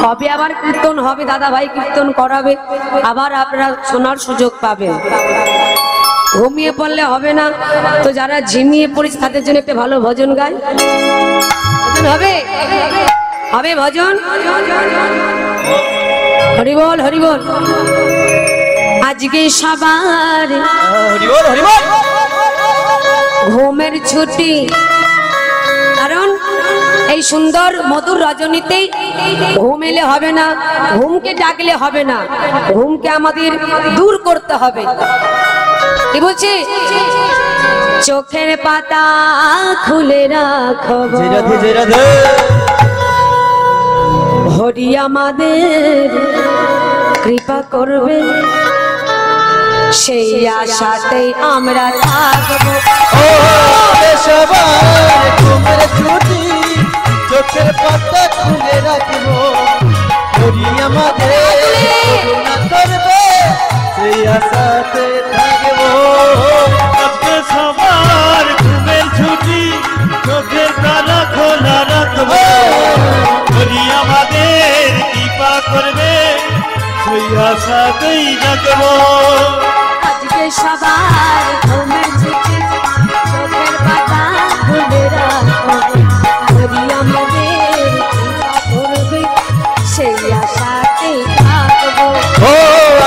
কবে আবার কীর্তন হবে দাদা ভাই কীর্তন করাবে আবার আপনারা শোনার সুযোগ পাবেন ঘুমিয়ে পড়লে হবে না, তো যারা ঝিমিয়ে পড়েছে তাদের জন্য একটা ভালো ভজন গায়। ভজন হবে, হবে ভজন। হরি বল, হরি বল। আজকে সবার হরিবল হরিবল। ঘুমের ছুটি, কারণ এই সুন্দর মধুর রজনীতে ঘুম এলে হবে না, ঘুমকে ডাকলে হবে না, ঘুমকে আমাদের দূর করতে হবে। কি বলছি? চোখের পাতা খুলে রাখো, জয় রাধে জয় রাধে। হরি আমাদের কৃপা করবে, সেই আশাতেই আমরা থাকবো। ও সবার ঘুমের ছুটি, চোখের পাতা খুলে রাখবো। হরি আমাদের করুণা করবে, সেই আশাতে থাকবো। আজকে সবার ঘুমের ছুটি, চোখের তালা খোলা রাখবো। হরি আমাদের কৃপা করবে, সেই আশাতেই রাখবো। আজকে সবার ঘুমের ছুটি, চোখের পাতা খুলে রাখো। হরি আমাদের কৃপা করবে, সেই আশাতেই থাকবো। ও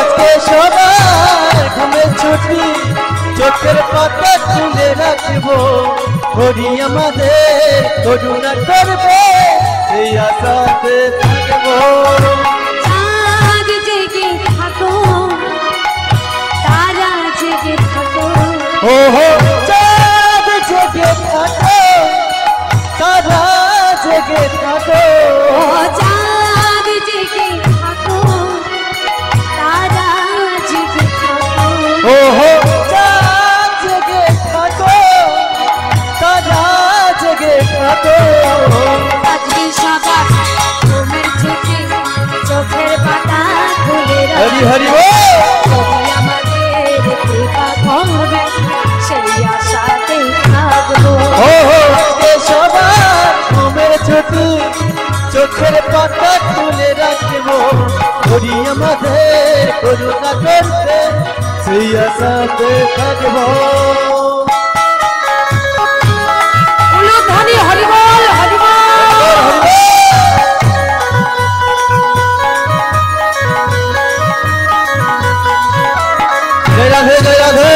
আজকে সবার ঘুমের ছুটি, চোখের পাতা খুলে রাখবো। হরি আমাদের করুণা করবে, সেই আশাতে থাকবো। চাঁদ জেগে থাকো, তারা জেগে থাকো, ওহো চাঁদ জেগে থাকো, তারা জেগে থাকো। ও চাঁদ জেগে থাকো, তারা জেগে থাকো। ওহো চাঁদ জেগে থাকো, তারা জেগে থাকো। আজকে সবার ঘুমের ছুটি, চোখের পাতা খুলে হরি রাখো। হরি বল। যদি আমাদের কৃপা করবে, সেই আশাতেই থাকবো। ওহো আজকে সবার ঘুমের ছুটি, চোখের পাতা খুলে রাখবো। হরি আমাদের করুণা করবে, সেই আশাতে থাকবো। উলুধ্বনি হরি বল, হরি বল। জয় রাধে জয় রাধে।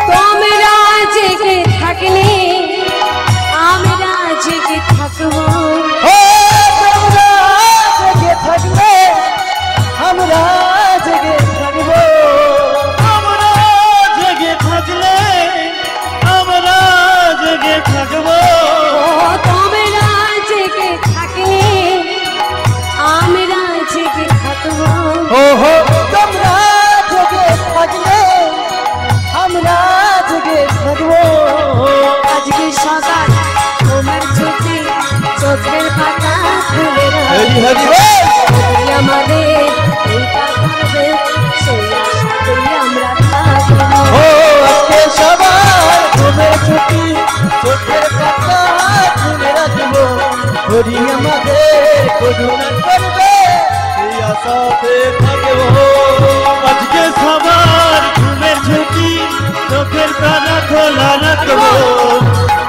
তোমরা জেগে থাকলে আমরা জেগে থাকবো। ও তোমরা জেগে থাকবে, আমরা জেগে থাকবো। আমরা জেগে থাকলে, আমরা জেগে থাকবো। ও তোমরা জেগে থাকলে আমরা জেগে থাকবো। ওহো তোমরা জেগে থাকলে, আমরা জেগে থাকবো। আজকে সকাল ঘুমের ছুটি, চোখের পাতা খুলে হরি হরি রাখো। বল। হরি আমাদের কৃপা করবে, সেই আশাতেই আমরা থাকবো। ও আজকে সবার ঘুমের ছুটি, চোখের পাতা খুলে রাখবো। হরি আমাদের করুণা করবে, সেই আশাতে থাকবো। আজকে সবার ঘুমের ছুটি, চোখের তালা খোলা রাখবো।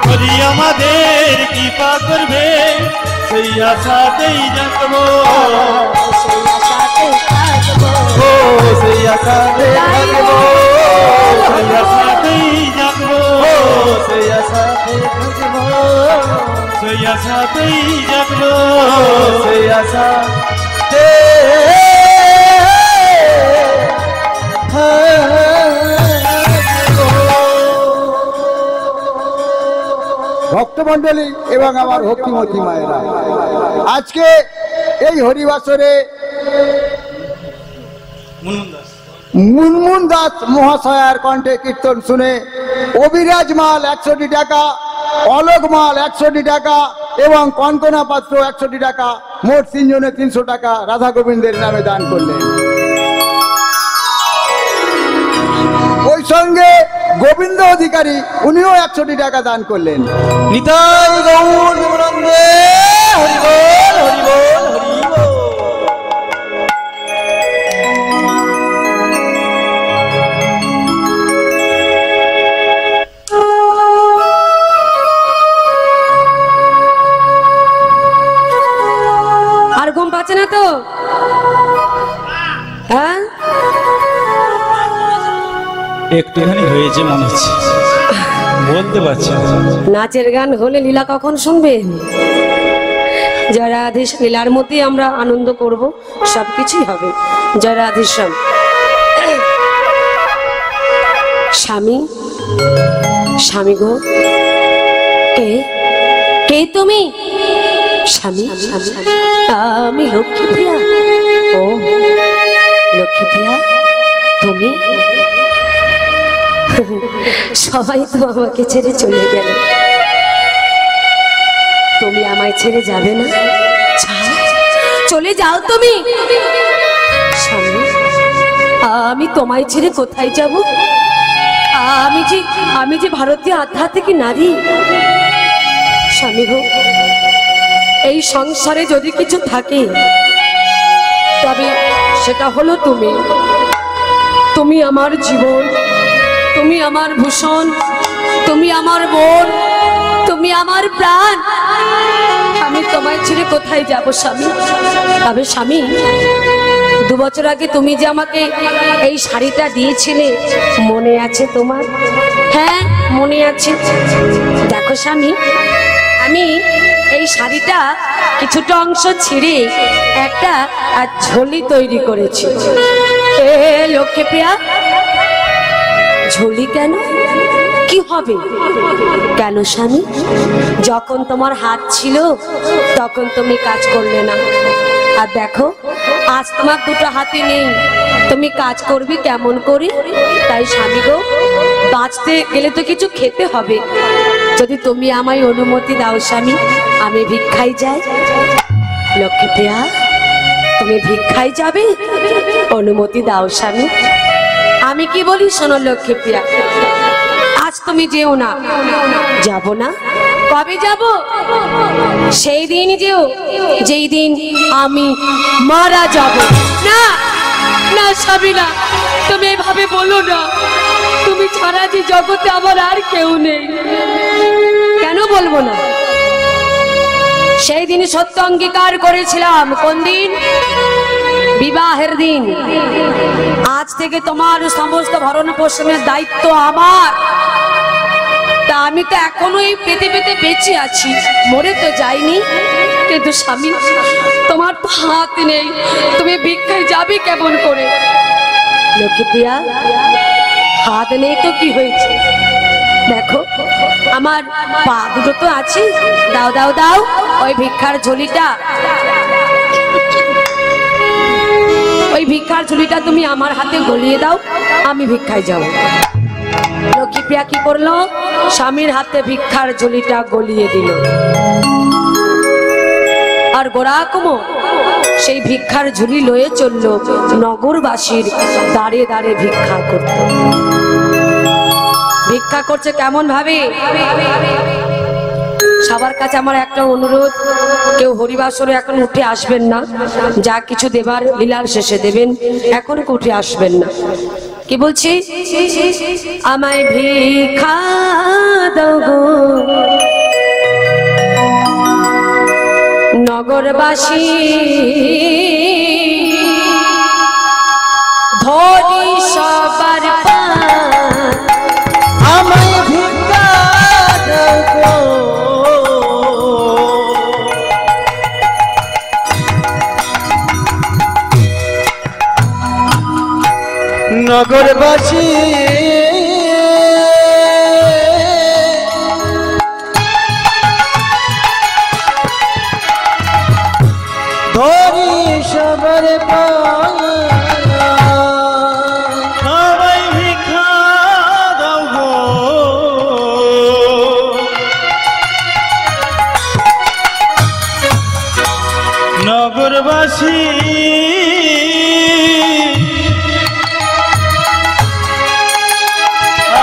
হরি আমাদের কৃপা করবে, সেই আশাতেই রাখবো। সেই আশাতেই থাকবো। ও সেই আশাতে থাকবো। সেই আশাতেই রাখবো। ও সেই আশাতে থাকবো। সেই আশাতেই রাখবো। সেই আশাতে ভক্তমণ্ডলী এবং আমার ভক্তিমতী মায়েরা, আজকে এই হরিবাসরে মুনমুন দাস মহাশয়ার কণ্ঠে কীর্তন শুনে অভিরাজ মাল 100 টাকা, অলোক মাল 100 টাকা এবং কনকনা পাত্র 100 টাকা, মোট 3 জনে 300 টাকা রাধা গোবিন্দের নামে দান করলেন। ওই সঙ্গে গোবিন্দ অধিকারী, উনিও 100টি টাকা দান করলেন। নিতাই গৌর নিত্যানন্দে হরি বল হরি বল হরি বল। আর ঘুম পাচ্ছে না তো? হ্যাঁ, একটুখানি হয়েছে মনে হচ্ছে, বলতে পারছি না। নাচের গান হলে লীলা কখন শুনবেন? জয় রাধেশ্যাম, লীলার মধ্যেই আমরা আনন্দ করব, সবকিছুই হবে। জয় রাধেশ্যাম। স্বামী, স্বামী গো, কে কে তুমি? স্বামী, আমি লক্ষ্মীপ্রিয়া। ও লক্ষ্মীপ্রিয়া, তুমি? সবাই তো আমাকে ছেড়ে চলে গেল, তুমি আমায় ছেড়ে যাবে না? চলে যাও তুমি। স্বামী, আমি তোমায় ছেড়ে কোথায় যাব? আমি যে ভারতীয় আধ্যাত্মিক নারী। স্বামী গো, এই সংসারে যদি কিছু থাকে তবে সেটা হলো তুমি। তুমি আমার জীবন, তুমি আমার ভূষণ, তুমি আমার বোন, তুমি আমার প্রাণ। আমি তোমায় ছেড়ে কোথায় যাব স্বামী? তবে স্বামী, 2 বছর আগে তুমি যে আমাকে এই শাড়িটা দিয়েছিলে, মনে আছে তোমার? হ্যাঁ, মনে আছে। দেখো স্বামী, আমি এই শাড়িটা কিছুটা অংশ ছিঁড়ে একটা ঝুলি তৈরি করেছি। এ লক্ষ্মীপ্রিয়া, ঝুলি কেন? কি হবে? কেন স্বামী? যখন তোমার হাত ছিল তখন তুমি কাজ করলে না, আর দেখো আজ তোমার 2টো হাতে নেই, তুমি কাজ করবি কেমন করে? তাই স্বামী গো, বাঁচতে গেলে তো কিছু খেতে হবে। যদি তুমি আমায় অনুমতি দাও স্বামী, আমি ভিক্ষায় যাই। লক্ষ্মীপ্রিয়া, তুমি ভিক্ষায় যাবে? অনুমতি দাও স্বামী। আমি কি বলি শোনো লক্ষ্মীপ্রিয়া, আজ তুমি যেও না। যাব না? কবে যাব? সেই দিন যেও যেই দিন আমি মারা যাব। না না স্বামী, না, তুমি এভাবে বলো না। তুমি ছাড়া যে জগতে আমার আর কেউ নেই। কেন বলবো না? সেই দিন সত্য অঙ্গীকার করেছিলাম। কোন দিন? বিবাহের দিন। আজ থেকে তোমার সমস্ত ভরণ পোষণের দায়িত্ব আমার। তা আমি তো এখনো এই পেতে পেতে বেঁচে আছি, মরে তো যাইনি। কিন্তু স্বামী, তোমার তো হাত নেই, তুমি ভিক্ষায় যাবে কেমন করে? লক্ষ্মীপ্রিয়া, হাত নেই তো কি হয়েছে? দেখো আমার পা দুটো তো আছে। দাও দাও দাও ওই ভিক্ষার ঝুলিটা, ওই ভিক্ষার ঝুলিটা তুমি আমার হাতে গলিয়ে দাও, আমি ভিক্ষায় যাব। লক্ষ্মীপ্রিয়া কি করলো? স্বামীর হাতে ভিক্ষার ঝুলিটা গলিয়ে দিল। আর গোড়াকুমো সেই ভিক্ষার ঝুলি লয়ে চলল নগরবাসীর দাঁড়ে দাঁড়ে ভিক্ষা করতে। ভিক্ষা করছে কেমন ভাবে? সবার কাছে আমার একটা অনুরোধ, কেউ হরিবাসরে এখন উঠে আসবেন না। যা কিছু দেবার লীলার শেষে দেবেন, এখন উঠে আসবেন না। কি বলছি? আমায় ভিক্ষা দাও গো নগরবাসী, ধরি সবার আমায় ভিক্ষা দাও গো নগরবাসী, ধরি সবার সবাই ভিক্ষা দাও গো নগরবাসী,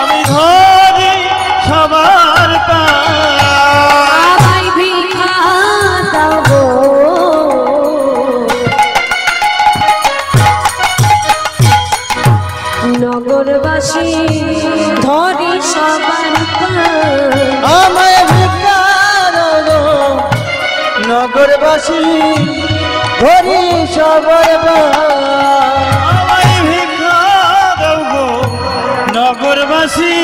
আমি আমায় ভিক্ষা দাও গো নগরবাসী ধরি সবার আমায় ভিক্ষা দাও গো নগরবাসী ধরি সবার আমায় ভিক্ষা দাও গো নগরবাসী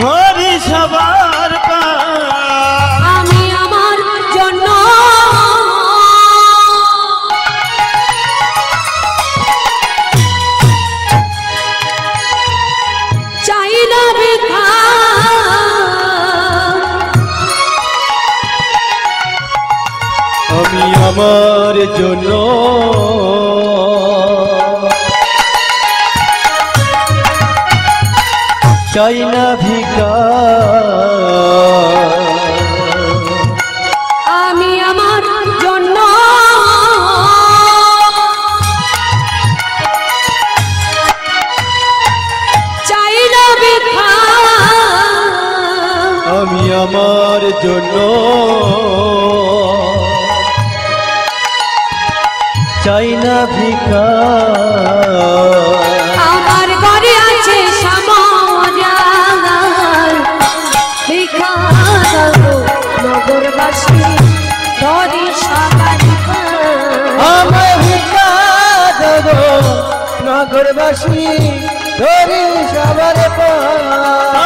ধরি সবার আমি আমার জন্য চাই না ভিক্ষা আমি আমার জন্য চাই না ভিক্ষা আমি আমার জন্য চাই না ভিক্ষা আমি আমার জন্য চাই না ভিক্ষা আমার ঘরে আছে সামরার ভিক্ষা দাও নগরবাসী ধরি সবার আমায় ভিক্ষা দেব নগরবাসী ধরি সবার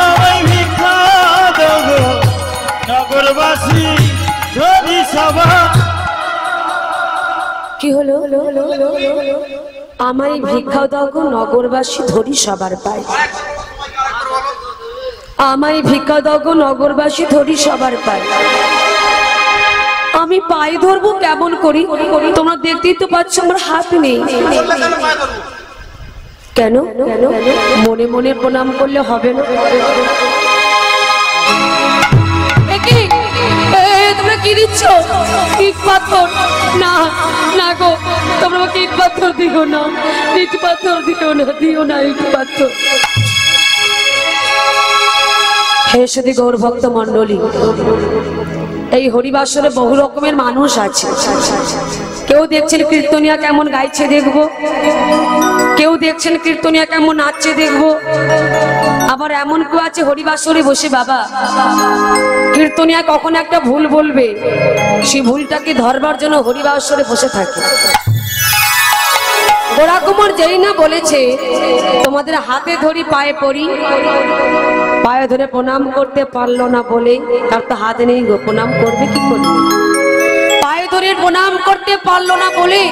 আমায় ভিক্ষা দাও গো নগরবাসী ধরি সবার। কি হলো আমায় ভিক্ষা দাও গো নগরবাসী ধরি সবার পায় আমায় ভিক্ষা দাও গো নগরবাসী ধরি সবার পায় আমি পায়ে ধরবো কেমন করি তোমরা দেখতেই তো পাচ্ছ আমার হাত নেই কেন মনে মনে প্রণাম করলে হবে না এ কি? তোমরা কি দিচ্ছ ইট পাথর না না গো তোমরা আমাকে ইট পাথর দিও না ইট পাথর দিও না ইট পাথর হে সুধী গৌর ভক্ত মন্ডলী এই হরিবাসরে বহু রকমের মানুষ আছে কেউ দেখছেন কীর্তনিয়া কেমন গাইছে দেখবো কেউ দেখছেন কীর্তনিয়া কেমন নাচছে দেখবো আবার এমন কেউ আছে হরিবাসরে বসে বাবা কীর্তনিয়া কখন একটা ভুল বলবে সেই ভুলটাকে ধরবার জন্য হরিবাসরে বসে থাকে গোরা কুমার যেই না বলেছে তোমাদের হাতে ধরি পায়ে পড়ি পায়ে ধরে প্রণাম করতে পারলো না বলে তার তো হাতে নেই গো প্রণাম করবে কি করবে পায়ে ধরে প্রণাম করতে পারলো না বলে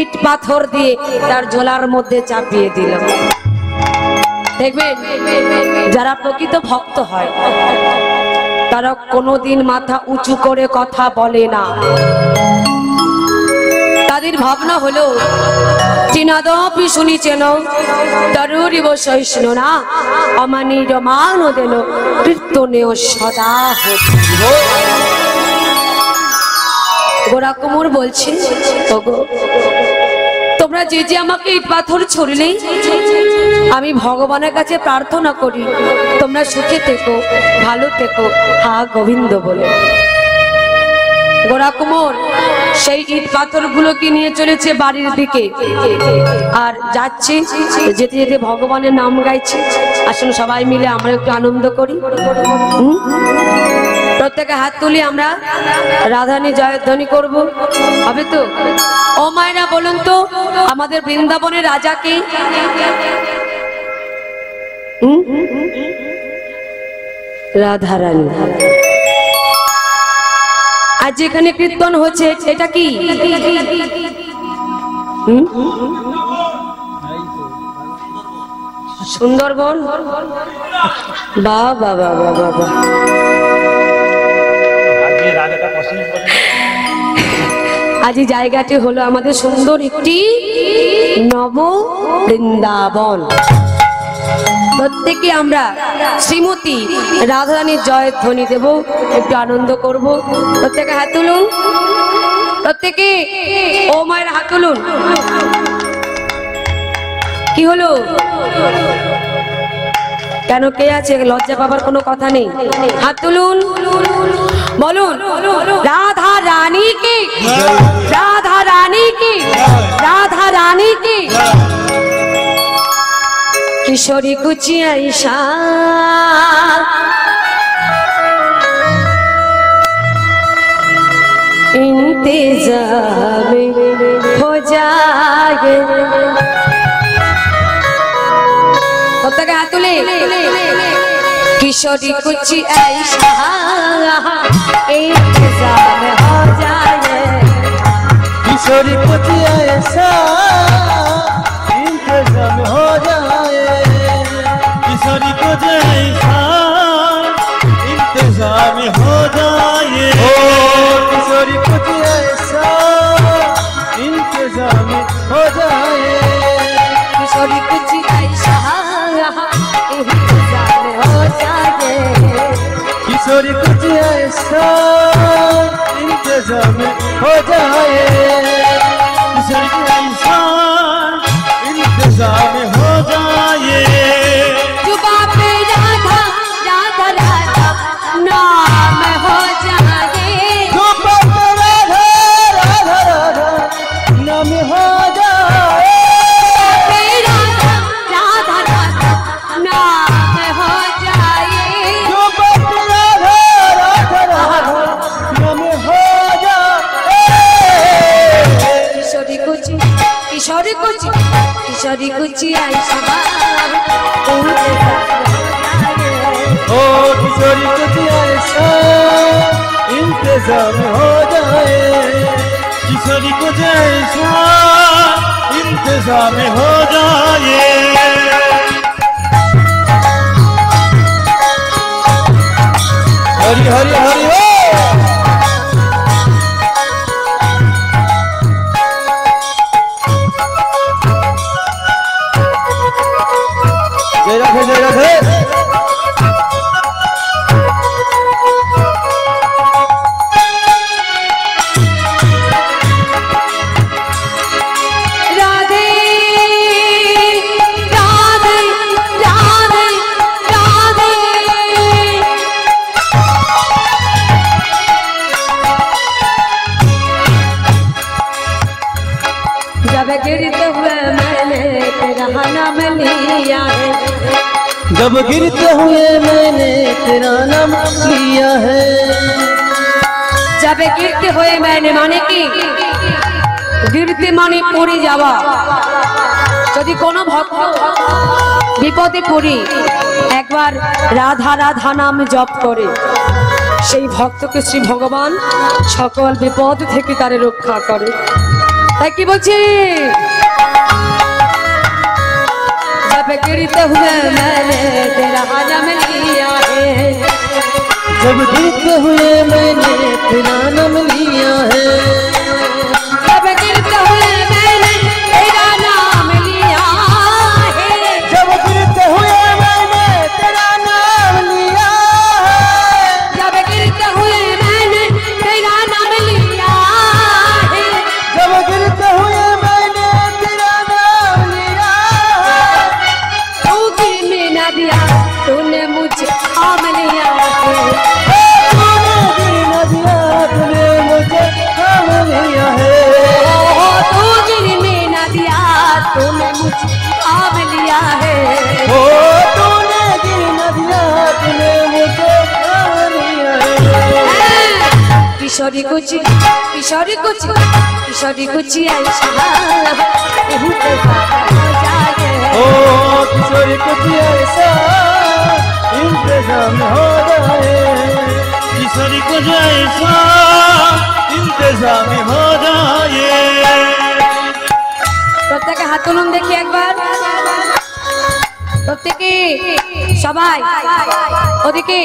ইট পাথর দিয়ে তার ঝোলার মধ্যে চাপিয়ে দিল দেখবেন যারা প্রকৃত ভক্ত হয় তারা কোনোদিন মাথা উঁচু করে কথা বলে না তাদের ভাবনা হলো চিনাদপি শুনিছেন তরুরিব সহিষ্ণু না অমানির মান দেন কীর্তনেও সদা গোরা কুমুর বলছে ওগো তোমরা যে যে আমাকে ইট পাথর ছড়িলেই আমি ভগবানের কাছে প্রার্থনা করি তোমরা সুখে থেকো ভালো থেকো হা গোবিন্দ বলে গোরা কুমোর সেই ইট পাথর গুলোকে নিয়ে চলেছে বাড়ির দিকে আর যাচ্ছে যেতে যেতে ভগবানের নাম গাইছে আসুন সবাই মিলে আমরা একটু আনন্দ করি প্রত্যেকে হাত তুলি আমরা রাধারানী জয়ধ্বনি করব হবে তো ও মায়েরা বলুন তো আমাদের বৃন্দাবনের রাজাকে রাধারানী আজ যেখানে কীর্তন হচ্ছে এটা কি সুন্দরবন বাবা বাবা বাবা আজ এই জায়গাটি হলো আমাদের সুন্দর একটি নব বৃন্দাবন প্রত্যেকে আমরা শ্রীমতী রাধারানীর জয়ের ধ্বনি দেব একটু আনন্দ করব প্রত্যেকে হাত তুলুন প্রত্যেকে ও মায়ের হাত তুলুন কি হলো কেন কে আছে? লজ্জা পাবার কোনো কথা নেই। হাত তুলুন, বলুন রাধা রানী কি, রাধা রানী কি, রাধা রানী কি। কিশোরী কুচি আইসা इंतजाम हो जाए। तब तक हाथ तुले। किशोरी कुछ ऐसा इंतजाम हो जाए। किशोरी कुछ ऐसा इंतजाम हो जाए। किशोरी को जैसा इंतजाम हो जाए। ओ किशोरी कुछ ऐसा इंतजाम हो जाए। किशोरी कुछ ऐसा इंतजाम हो जाए। किशोरी कुछ ऐसा इंतजाम हो जाए। किशोरी को जैसा इंतजाम हो जाए। जुबा पे राधा राधा राधा नाम हो जाए। राधा राधा राधा नाम हो जाए। पे राधा राधा राधा नाम हो जाए। राधा राधा राधा नाम हो जाए। किशोरी कुछ किशोरी कुछ किशोरी कुछ ऐसा ओ किशोरी कुछ ऐसा इंतजाम हो जाए। किशोरी को जैसा इंतजाम हो जाए। हरि हरि हरि हो। जय राधे जय राधे। राधे राधे राधे राधे। जब गिरते हुए मैंने तेरा नाम लिया है। जब गिरते हुए मैंने तेरा नाम लिया है। जब गिरते हुए मैंने माने की गिरते माने पड़े जावा। যদি কোনো ভক্ত বিপদে পড়ে একবার রাধা রাধা নাম জপ করে সেই ভক্তকে শ্রী ভগবান সকল বিপদ থেকে তারে রক্ষা করে। তাই কি বলছি? जब गिरते हुए मैंने तेरा नाम लिया है। जब गिरते हुए मैंने तेरा नाम लिया है। जब गिरते हुए मैंने तेरा नाम लिया है। जब गिरते हुए मैंने तेरा नाम लिया है। जब गिरते हुए मैंने तेरा नाम लिया है। जब गिरते हुए मैंने तेरा नाम लिया है। तू गिरने न दिया तूने मुझे थाम लिया है। तूने गिर न दिया तूने मुझे थाम लिया है। तू गिरने न दिया तूने मुझे थाम लिया है। ओ तूने गिर न दिया तूने मुझे थाम लिया है। किशोरी कुछ किशोरी कुछ किशोरी कुछ ऐसा इंतजार हो जाए। ओ किशोरी कुछ ऐसा इंतजाम हो जाए। किशोरी को जैसा इंतजाम हो जाए। প্রত্যেকে হাত তুলুন দেখি একবার। প্রত্যেকে সবাই ওদিকে।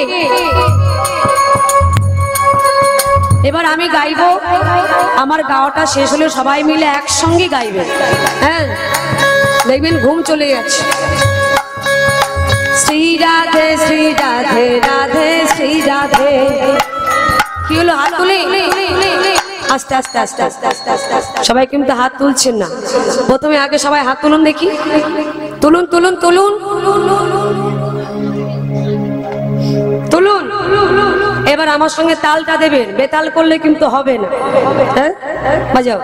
এবার আমি গাইবো, আমার গাওয়াটা শেষ হলে সবাই মিলে একসঙ্গে গাইবে। হ্যাঁ, দেখবেন ঘুম চলে যাচ্ছে। শ্রী রাধে শ্রী রাধে রাধে শ্রী রাধে। কি হলো? হাত তুলে আস্তে আস্তে আস্তে আস্তে আস্তে আস্তে আস্তে। সবাই কিন্তু হাত তুলছেন না। প্রথমে আগে সবাই হাত তুলুন দেখি। তুলুন তুলুন তুলুন। এবার আমার সঙ্গে তালটা দেবেন, বেতাল করলে কিন্তু হবে না। হ্যাঁ, বাজাও।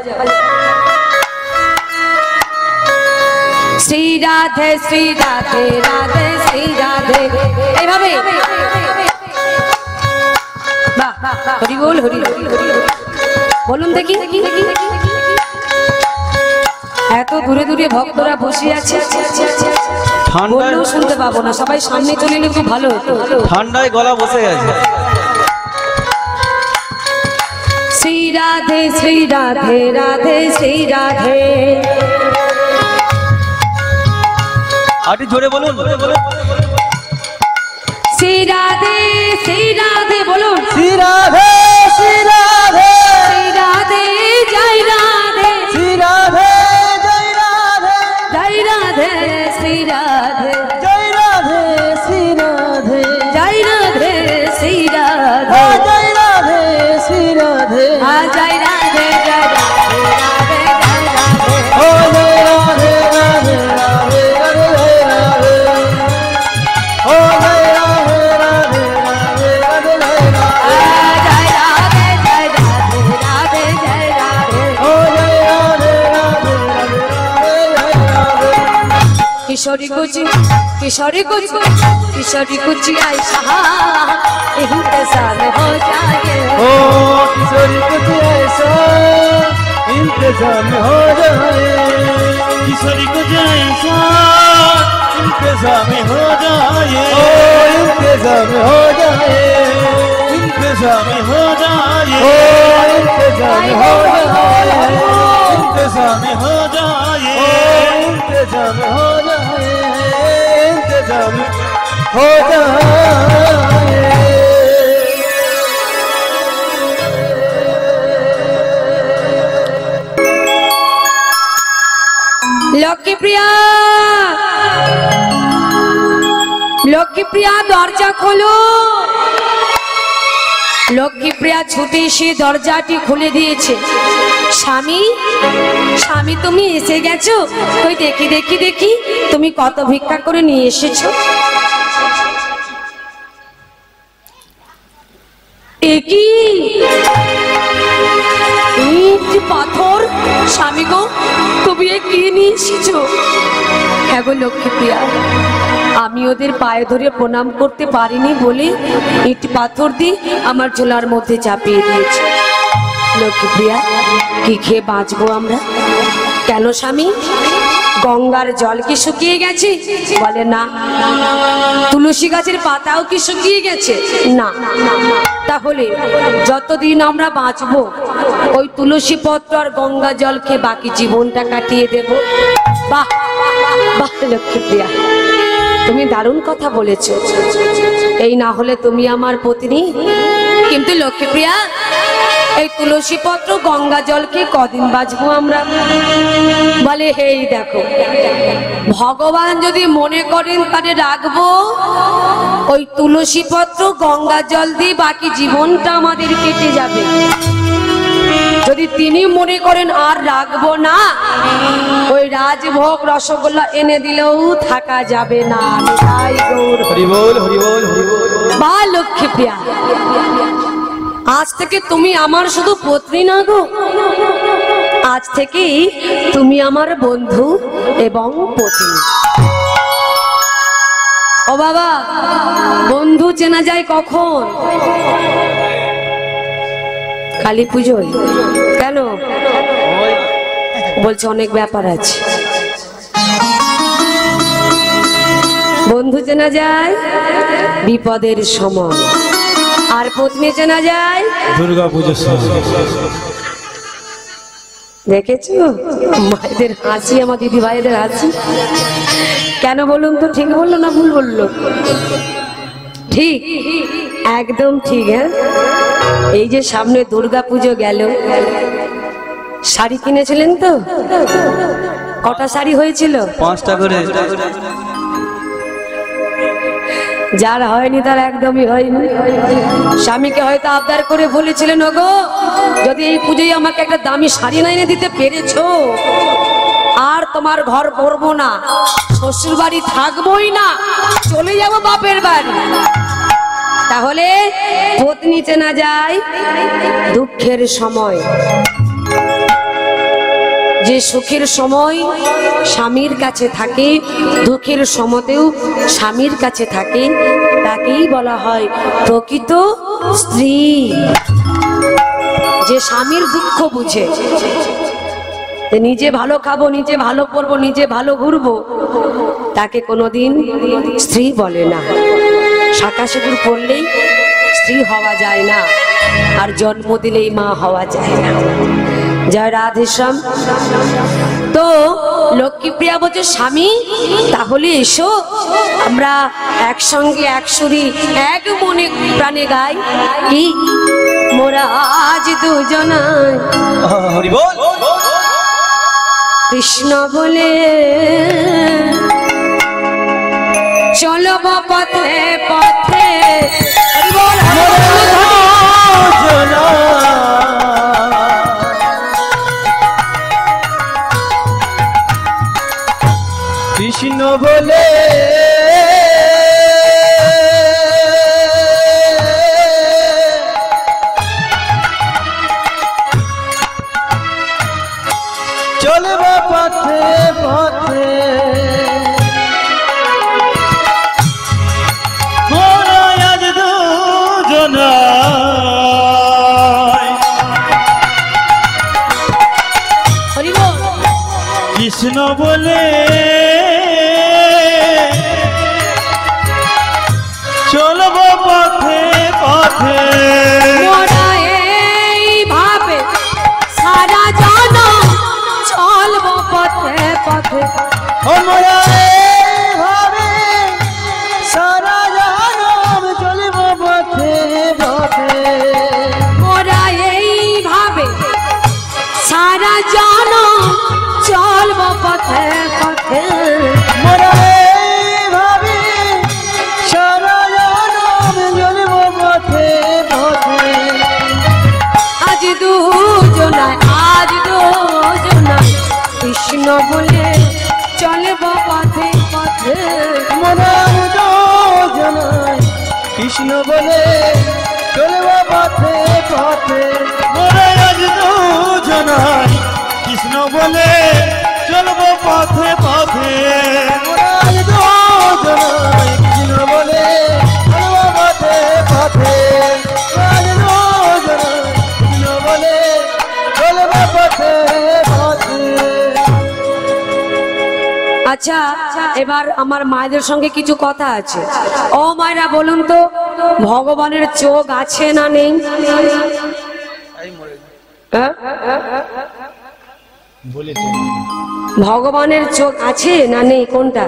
শ্রী রাধে শ্রী রাধে রাধে শ্রী রাধে, এইভাবে। বাহ, হরি বল হরি হরি হরি। বলুন দেখি, এত দূরে দূরে ভক্তরা বসে আছে, বললেও শুনতে পাবো না। সবাই সামনে চলে এলে খুব ভালো হতো। ঠান্ডায় গলা বসে গেছে। শ্রী রাধে শ্রী রাধে রাধে শ্রী রাধে। আটি জোরে বলুন। শ্রী রাধে বলুন। শ্রী রাধে শ্রী রাধে শ্রী রাধে জয় রাধে, শ্রী রাধে জয় রাধে জয় রাধে শ্রী রাধে, জয় রাধে শ্রী রাধে জয় রাধে শ্রী রাধে, জয় রাধে শ্রী রাধে জয় রাধে জয় রাধে রাধে জয় রাধে। ও জয় রাধে রাধে রাধে রাধে জয় রাধে। ও জয় রাধে রাধে রাধে রাধে জয় রাধে। জয় রাধে জয় রাধে রাধে জয় রাধে। ও জয় রাধে রাধে রাধে রাধে জয় রাধে। किशोरी कुची किशोरी कुची किशोरी कुची ऐसा इंतजार हो जाए। ओ किशोरी कुछ ऐसा इंतजाम हो जाए। किशोरी को जैसा इंतजाम हो जाए, ओ इंतजाम हो जाए। इंतजाम हो जाए, ओ इंतजाम हो जाए। इंतजाम हो जाए। ओ इंतजाम हो जाए। इंतजाम हो जाए। लक्की प्रिया, लक्की प्रिया दरजा खोलो। लक्की प्रिया ছুটে এসে দরজাটি খুলে দিয়েছে। স্বামী, স্বামী তুমি এসে গেছো? কই দেখি দেখি দেখি তুমি কত ভিক্ষা করে নিয়ে এসেছো। একই ইট পাথর, স্বামী গো তুমি কি নিয়ে এসেছো? হ্যাঁ গো লক্ষ্মী প্রিয়া, আমি ওদের পায়ে ধরে প্রণাম করতে পারিনি বলে ইট পাথর দিয়ে আমার ঝোলার মধ্যে চাপিয়ে দিয়েছে। লক্ষ্মী প্রিয়া, কি খেয়ে বাঁচবো আমরা? কেন স্বামী, গঙ্গার জল কি শুকিয়ে গেছে? বলে না। তুলসী গাছের পাতাও কি শুকিয়ে গেছে? না। তাহলে যতদিন আমরা বাঁচবো ওই তুলসী পত্র আর গঙ্গা জল খেয়ে বাকি জীবনটা কাটিয়ে দেব। বাহ বাহ লক্ষ্মী প্রিয়া, তুমি দারুণ কথা বলেছো। এই না হলে তুমি আমার পত্নী। কিন্তু লক্ষ্মী প্রিয়া, এই তুলসী পত্র গঙ্গা জলকে কদিন বাঁচবো আমরা? বলে হেই দেখো, ভগবান যদি মনে করেন তাহলে রাখবো ওই তুলসী পত্র গঙ্গা জল দিয়ে বাকি জীবনটা আমাদের কেটে যাবে। যদি তিনি মনে করেন আর রাখবো না, ওই রাজভোগ রসগোল্লা এনে দিলেও থাকা যাবে না। তাই গৌর হরি বল হরি বল হরি বল। বা লক্ষ্মী প্রিয়া, আজ থেকে তুমি আমার শুধু পত্নী না গো, আজ থেকে তুমি আমার বন্ধু এবং পত্নী। ও বাবা, বন্ধু চেনা যায় কখন? কালী পুজোয়। কেন? বলছে অনেক ব্যাপার আছে। বন্ধু চেনা যায় বিপদের সময়, আর পত্নী চেনা যায় দুর্গা পুজোর সময়। দেখেছো মায়েদের হাসি, আমার দিদি ভাইদের হাসি। কেন বলুন তো? ঠিক বললো না ভুল বললো? ঠিক, একদম ঠিক। হ্যাঁ, এই যে সামনে দুর্গা পুজো গেল, শাড়ি কিনেছিলেন তো? কটা শাড়ি হয়েছিল? 5টা করে। যার হয়নি তার একদমই হয়নি। স্বামীকে হয়তো আবদার করে বলেছিলেন, ওগো যদি এই পুজোয় আমাকে একটা দামি শাড়ি না এনে দিতে পেরেছো, আর তোমার ঘর ভরবো না, শ্বশুর বাড়ি থাকবোই না, চলে যাবো বাপের বাড়ি। তাহলে পত্নী চেনা যায় দুঃখের সময়। যে সুখের সময় স্বামীর কাছে থাকে, দুঃখের সময়তেও স্বামীর কাছে থাকে, তাকেই বলা হয় প্রকৃত স্ত্রী। যে স্বামীর দুঃখ বুঝে, নিজে ভালো খাবো, নিজে ভালো পরবো, নিজে ভালো ঘুরবো, তাকে কোনোদিন স্ত্রী বলে না। শাঁখা সিঁদুর পরলেই স্ত্রী হওয়া যায় না, আর জন্ম দিলেই মা হওয়া যায় না। জয় রাধেশ্যাম। তো লক্ষ্মীপ্রিয়া বলছে স্বামী তাহলে এসো, আমরা একসঙ্গে এক সুরি এক মনে প্রাণে গাই, কি মোরা আজ দুজনায় হরি বল। কৃষ্ণ বলে চলব পথে পথে। হরি বল, হরি বল। কৃষ্ণ বলে চলব পথে পথে, মোরা আজ দুজনায় হরি বল। কৃষ্ণ বলে চলব পথে পথে। মোরা এইভাবে সারা জনম চলব পথে পথে। আমরা এইভাবে সারা জনম চলব পথে পথে। মোরা এইভাবে সারা জনম চলব পথে পথে। মোরা এইভাবে সারা জনম চলব পথে পথে। আজ দুজনায়, আজ দুজনায় কৃষ্ণ বলে চলব পথে পথে। মোরা দুজনায় কৃষ্ণ বলে চলব পথে পথে। মোরা আজ দুজনায় কৃষ্ণ বলে চলব পথে পথে। মোরা দুজনায় কৃষ্ণ বলে চলব পথে পথে। মোরা দুজনায় কৃষ্ণ বলে চলব পথে পথে। আচ্ছা, এবার আমার মায়েদের সঙ্গে কিছু কথা আছে। ও মায়েরা বলুন তো, ভগবানের চোখ আছে না নেই? হ্যাঁ? ভগবানের চোখ আছে না নেই, কোনটা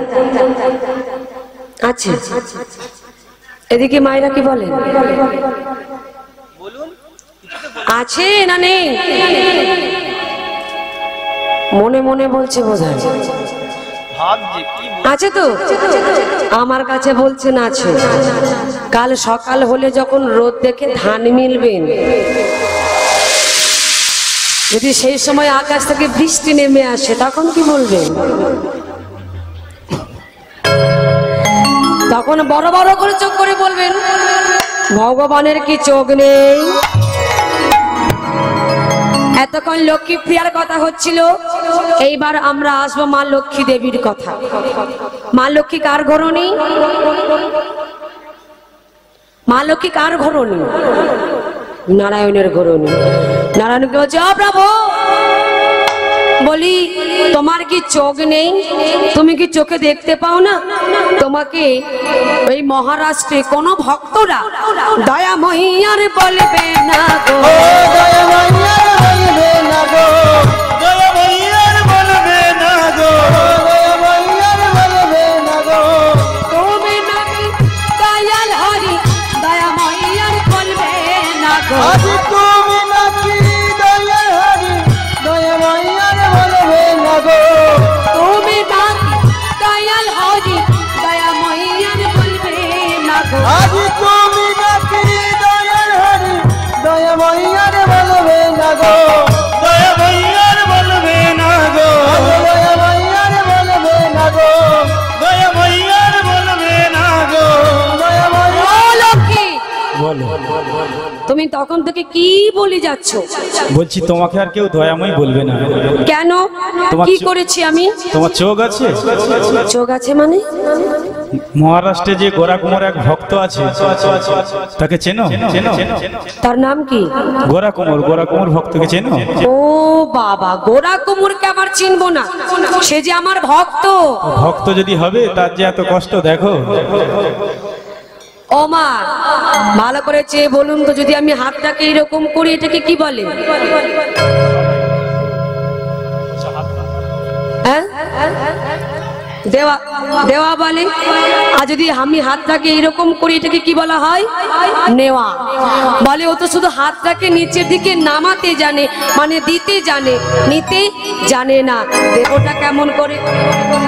আছে? এদিকে মায়েরা কি বলেন, আছে না নেই? মনে মনে বলছে বোধহয় আছে তো। আমার কাছে বলছেন আছে। কাল সকাল হলে যখন রোদ দেখে ধান মিলবেন, যদি সেই সময় আকাশ থেকে বৃষ্টি নেমে আসে, তখন কি বলবেন? তখন বড় বড় করে চোখ করে বলবেন, ভগবানের কি চোখ নেই? এতক্ষণ লক্ষ্মী প্রিয়ার কথা হচ্ছিল, এইবার আমরা আসবো মা লক্ষ্মী দেবীর কথা। মা লক্ষ্মী কার ঘরণী? মা লক্ষ্মী কার ঘরণী? নারায়ণের ঘরণী। নারায়ণকে বলছে, ও প্রভু, বলি তোমার কি চোখ নেই? তুমি কি চোখে দেখতে পাও না? তোমাকে এই মহারাষ্ট্রে কোন ভক্তরা দয়াময়ী আর বলবে না গো, দয়াময়ী আর বলবে না গো, দয়াময়ী আর বলবে না গো, দয়াময়ী আর বলবে না গো। তুমি নাকি দয়াল হরি, দয়াময়ী আর বলবে না গো। আজ তুমি নাকি দয়াল হরি, দয়াময়ী আর বলবে না গো। তুমি নাকি দয়াল হরি, দয়াময়ী আর বলবে না গো। আজ তুমি নাকি দয়াল হরি, দয়াময়ী আর বলবে না গো। দয়াময়ী আর তুমি তখন থেকে কি বলে যাচ্ছ? বলছি তোমাকে আর কেউ দয়াময় বলবে না। কেন? তোমার কি চোখ- করেছি আমি? তোমার চোখ আছে? চোখ আছে মানে? মহারাষ্ট্রে যে গোরা কুমার এক ভক্ত আছে, তাকে চেনো? তার নাম কি? গোরা কুমার ভক্তকে চেনো? ও বাবা, গোরা কুমুরকে আবার চিনবো না? সে যে আমার ভক্ত। ভক্ত যদি হবে তার যে এত কষ্ট দেখো। ও মা, ভালো করে চেয়ে বলুন তো, যদি আমি হাতটাকে এরকম করি এটাকে কি বলে? হ্যাঁ, দেওয়া দেওয়া বলে। আর যদি আমি হাতটাকে এরকম করি এটাকে কি বলা হয়? নেওয়া বলে। ও তো শুধু হাতটাকে নিচের দিকে নামাতে জানে, মানে দিতে জানে, নিতে জানে না। দেবটা কেমন করে?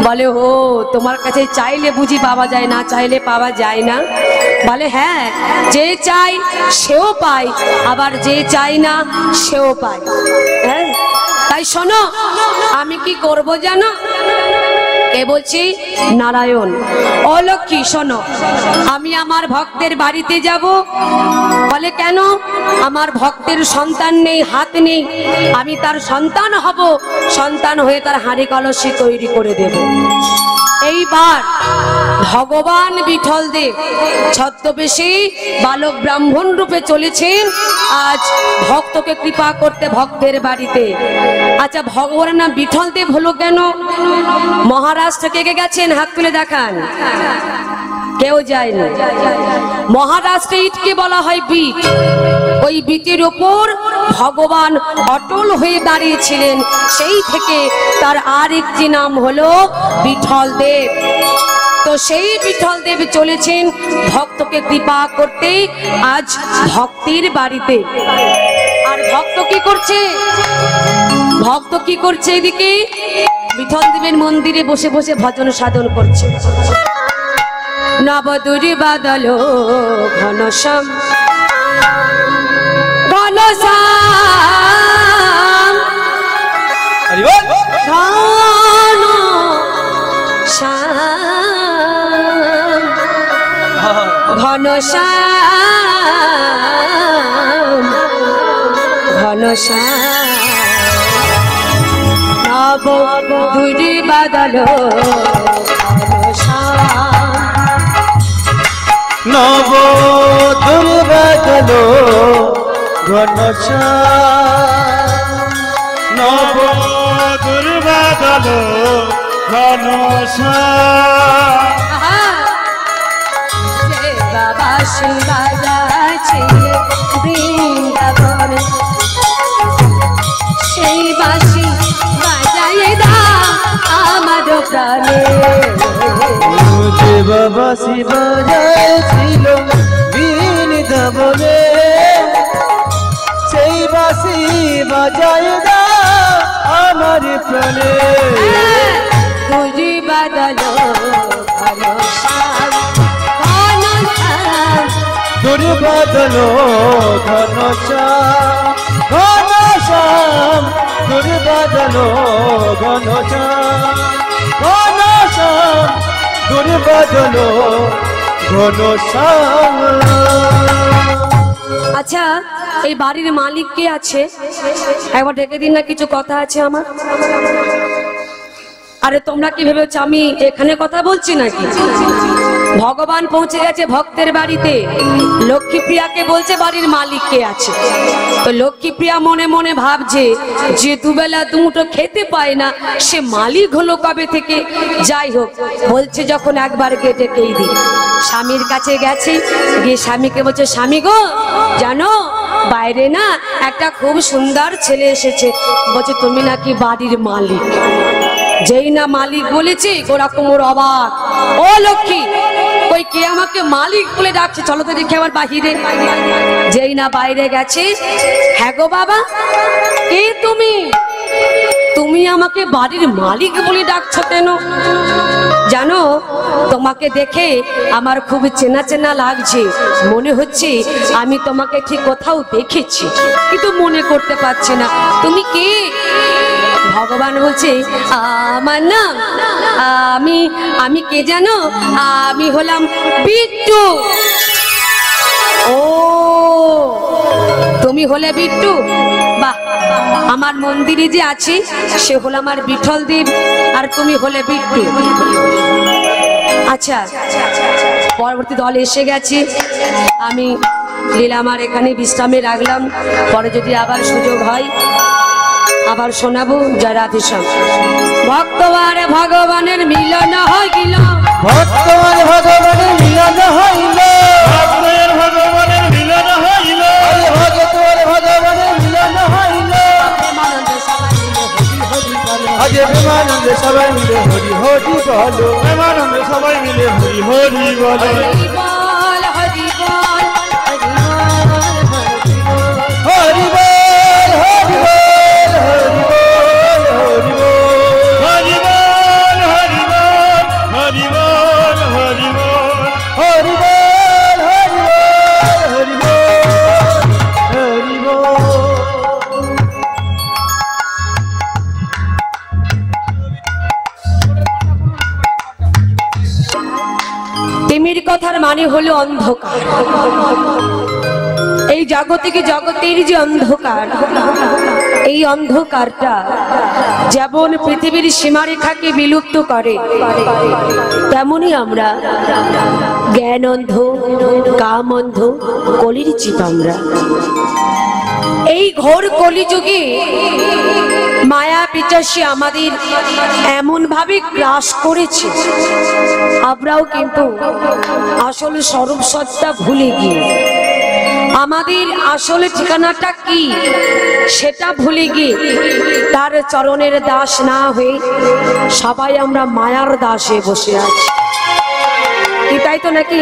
বলে ও তোমার কাছে চাইলে বুঝি পাওয়া যায়, না চাইলে পাওয়া যায় না? বলে হ্যাঁ, যে চাই সেও পায়, আবার যে চাই না সেও পায়। হ্যাঁ, তাই শোনো, আমি কি করব জানো? কে বলছি? নারায়ণ। ও লক্ষ্মী শোনো, আমি আমার ভক্তের বাড়িতে যাব। বলে কেন? আমার ভক্তের সন্তান নেই, হাত নেই, আমি তার সন্তান হব। সন্তান হয়ে তার হাঁড়ি কলসি তৈরি করে দেব। এইবার ভগবান বিঠল দেব ছদ্মবেশে বালক ব্রাহ্মণ রূপে চলেছেন আজ ভক্তকে কৃপা করতে ভক্তের বাড়িতে। আচ্ছা, ভগবানের নাম বিঠল দেব হলো কেন? মহারাষ্ট্র কে কে গেছেন? হাত তুলে দেখান। কেউ যায়নি। মহারাষ্ট্রে ইটকে বলা হয় বিট। ওই বিটের ওপর ভগবান অটল হয়ে দাঁড়িয়েছিলেন, সেই থেকে তার আর একটি নাম হলো বিঠল দেব। তো সেই বিঠল দেব চলেছেন ভক্তকে কৃপা করতে আজ ভক্তির বাড়িতে। আর ভক্ত কি করছে? ভক্ত কি করছে? এদিকে বিঠল দেবের মন্দিরে বসে বসে ভজন সাধন করছে। নবদুরি বাদল ঘনশ্যাম ঘনশ্যাম ঘনশ্যাম ঘনশ্যাম ঘনশ্যাম নবদুরি বাদল ঘনশ্যাম নব দুর্বাদল ঘনশ্যাম নব দুর্বাদল ঘনশ্যাম বাবা শিবাজাছে বৃন্দাবনে, সেই বাঁশি বাজায় দা আমার প্রাণে। যে বাবা শিব ছিল বৃন্দাবনে, সেই বাঁশি বাজায় দা আমার প্রাণে। তুরি বাদল ঘনশ্যাম ঘনশ্যাম দুর্বাদল ঘনশ্যাম ঘনশ্যাম দুর্বাদল ঘনশ্যাম ঘনশ্যাম দুর্বাদল ঘনশ্যাম। আচ্ছা, এই বাড়ির মালিক কে আছে? একবার ডেকে দিন না, কিছু কথা আছে আমার। আরে তোমরা কি ভেবেছো আমি এখানে কথা বলছি নাকি? ভগবান পৌঁছে গেছে ভক্তের বাড়িতে। লক্ষ্মীপ্রিয়াকে বলছে বাড়ির মালিক কে আছে। তো লক্ষ্মীপ্রিয়া মনে মনে ভাবছে যে দুবেলা দুমুঠো খেতে পায় না, সে মালিক হলো কবে থেকে? যাই হোক, বলছে যখন একবার গেটে কেই দিই। স্বামীর কাছে গেছে, গিয়ে স্বামীকে বলছে, স্বামী গো জানো বাইরে না একটা খুব সুন্দর ছেলে এসেছে। বলছে তুমি নাকি বাড়ির মালিক? যেই না মালিক বলেছে গোরা কুমোর অবাক। ও লক্ষ্মী, কই কে আমাকে মালিক বলে ডাকছে? চলো তো দেখি আমার বাহিরে। যেই না বাইরে গেছে, হ্যাঁ গো বাবা, কে তুমি? তুমি আমাকে বাড়ির মালিক বলে ডাকছো কেন? জানো, তোমাকে দেখে আমার খুব চেনা চেনা লাগছে। মনে হচ্ছে আমি তোমাকে ঠিক কোথাও দেখেছি, কিন্তু মনে করতে পারছি না। তুমি কে? ভগবান বলছে আমার নাম, আমি কে জানো? আমি হলাম বিট্টু। ও তুমি হলে বিট্টু, বাহ, আমার মন্দিরে যে আছে সে হলো আমার বিঠল দেব, আর তুমি হলে বিট্টু। আচ্ছা, পরবর্তী দল এসে গেছে, আমি লীলা আমার এখানে বিশ্রামে রাখলাম, পরে যদি আবার সুযোগ হয় আবার শোনাবো। জয় রাধে শ্যাম। ভক্ত আর ভগবানের মিলন হইল, ভক্ত আর ভগবানের মিলন হইল, ভক্তের ভগবানের মিলন হইল, ভক্ত আর ভগবানের মিলন হইল। আজ প্রেমানন্দে সবাই মিলে হরি হরি বলো, প্রেমানন্দে সবাই মিলে হরি হরি বলে। হরি বল, হরি বল, হরি বল, হরি বল, হরি বল, হরি বল, হরি বল, হরি বল, হরি বল, হরি বল। হরি বল, হরি বল, হরি বল, হরি বল। তিমির কথার মানে হলো অন্ধকার। এই জাগতিক জগতের যে অন্ধকার, এই অন্ধকারটা যেমন পৃথিবীর সীমারেখাকে বিলুপ্ত করে, তেমনি আমরা জ্ঞান অন্ধ, কাম অন্ধ, কলির জীব আমরা। এই ঘোর কলিযুগে মায়া পিচাসী আমাদের এমন ভাবে গ্রাস করেছে, আমরাও কিন্তু আসল স্বরূপ সত্তা ভুলে গিয়ে আমাদের আসল ঠিকানাটা কি সেটা ভুলে গিয়ে তার চরণের দাস না হয়ে সবাই আমরা মায়ার দাসে বসে আছি। কি তাই তো নাকি?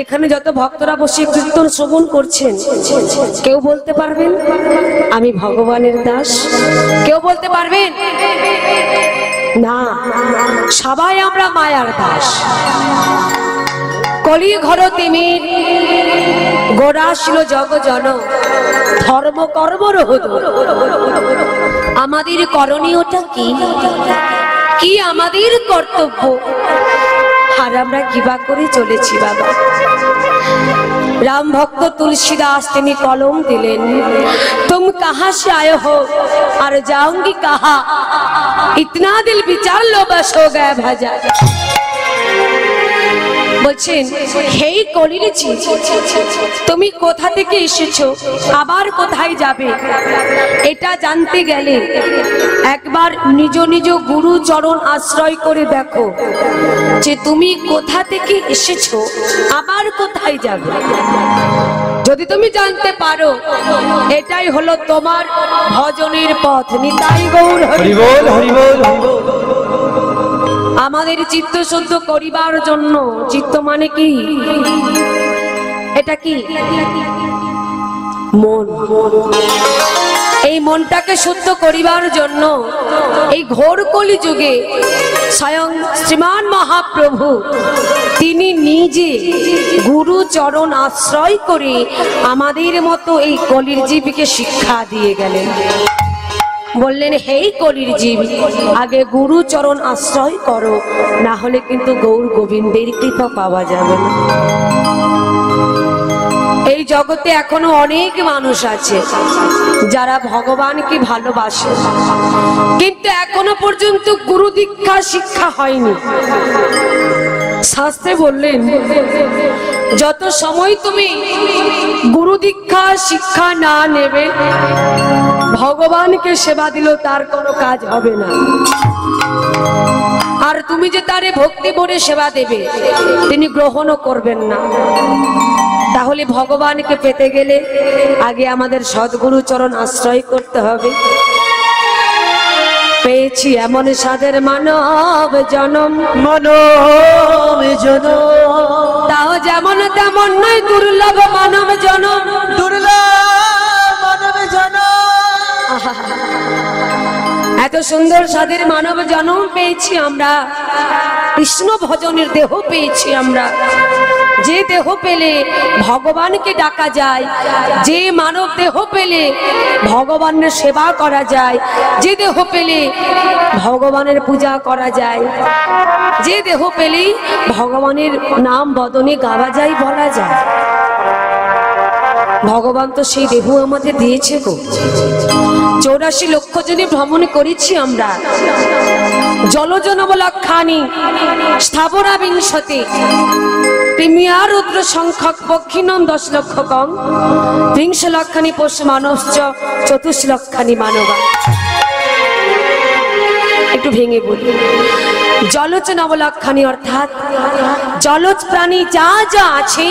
এখানে যত ভক্তরা বসে কীর্তন শ্রবণ করছেন, কেউ বলতে পারবেন আমি ভগবানের দাস? কেউ বলতে পারবেন না? সবাই আমরা মায়ার দাস। কলি ঘর তিমির গোড়া ছিল জগ জন, ধর্ম কর্ম রহদ। আমাদের করণীয়টা কি? কি আমাদের কর্তব্য? আর আমরা কিবা করে চলেছি বাবা। রাম ভক্ত তুলসীদাস তিনি কলম দিলেন, তুম কাহা সে আয়ে হো আর যাऊंगी কাহা, ইতনা দিল বিচার লো বস হো গয়া ভাজা। বলছেন হেই কলির জীব, তুমি কোথা থেকে এসেছো, আবার কোথায় যাবে, এটা জানতে গেলে একবার নিজ নিজ গুরু চরণ আশ্রয় করে দেখো যে তুমি কোথা থেকে এসেছো, আবার কোথায় যাবে। যদি তুমি জানতে পারো, এটাই হলো তোমার ভজনের পথ। নিতাই গৌর হরি হরি বল, হরি বল, হরি বল। আমাদের চিত্ত শুদ্ধ করিবার জন্য, চিত্ত মানে কি? এটা কি? মন। এই মনটাকে শুদ্ধ করিবার জন্য এই ঘোর কলি যুগে স্বয়ং শ্রীমান মহাপ্রভু তিনি নিজে গুরু চরণ আশ্রয় করে আমাদের মতো এই কলির জীবকে শিক্ষা দিয়ে গেলেন। বললেন হেই কলির জীব, আগে গুরু চরণ আশ্রয় করো, না হলে কিন্তু গৌর গোবিন্দের কৃপা পাওয়া যাবে না। এই জগতে এখনো অনেক মানুষ আছে যারা ভগবানকে ভালোবাসে, কিন্তু এখনো পর্যন্ত গুরু দীক্ষা শিক্ষা হয়নি। শাস্ত্রে বললেন যত সময় তুমি গুরু দীক্ষা শিক্ষা না নেবে, ভগবানকে সেবা দিলেও তার কোনো কাজ হবে না। আর তুমি যে তারে ভক্তি ভরে সেবা দেবে, তিনি গ্রহণও করবেন না। তাহলে ভগবানকে পেতে গেলে আগে আমাদের সদ্গুরু চরণ আশ্রয় করতে হবে। পেয়েছি এমন সাদের মানব জনম, মানব জনম, তাও যেমন তেমন নয়, দুর্লভ মানব জনম, দুর্লভ মানব জনম। এত সুন্দর সাদের মানব জন্ম পেয়েছি আমরা, কৃষ্ণ ভজনের দেহ পেয়েছি আমরা। যে দেহ পেলে ভগবানকে ডাকা যায়, যে মানব দেহ পেলে ভগবানের সেবা করা যায়, যে দেহ পেলে ভগবানের পূজা করা যায়, যে দেহ পেলেই ভগবানের নাম বদনে গাওয়া যায়, বলা যায়। ভগবান তো সেই দেহ আমাদের দিয়েছে গো। 84 লক্ষ জনে ভ্রমণ করেছি আমরা। জলজ নবলক্ষানি স্থাবরা বিংশতি প্রেমিয়া রুদ্র সংখ্যক পক্ষিণম 10 লক্ষ কম 30 লক্ষানি পশু মানবশ্চ 24 লক্ষানি মানবা। একটু ভেঙে বলি, জলজ নবলক্ষানি অর্থাৎ জলজ প্রাণী যা যা আছে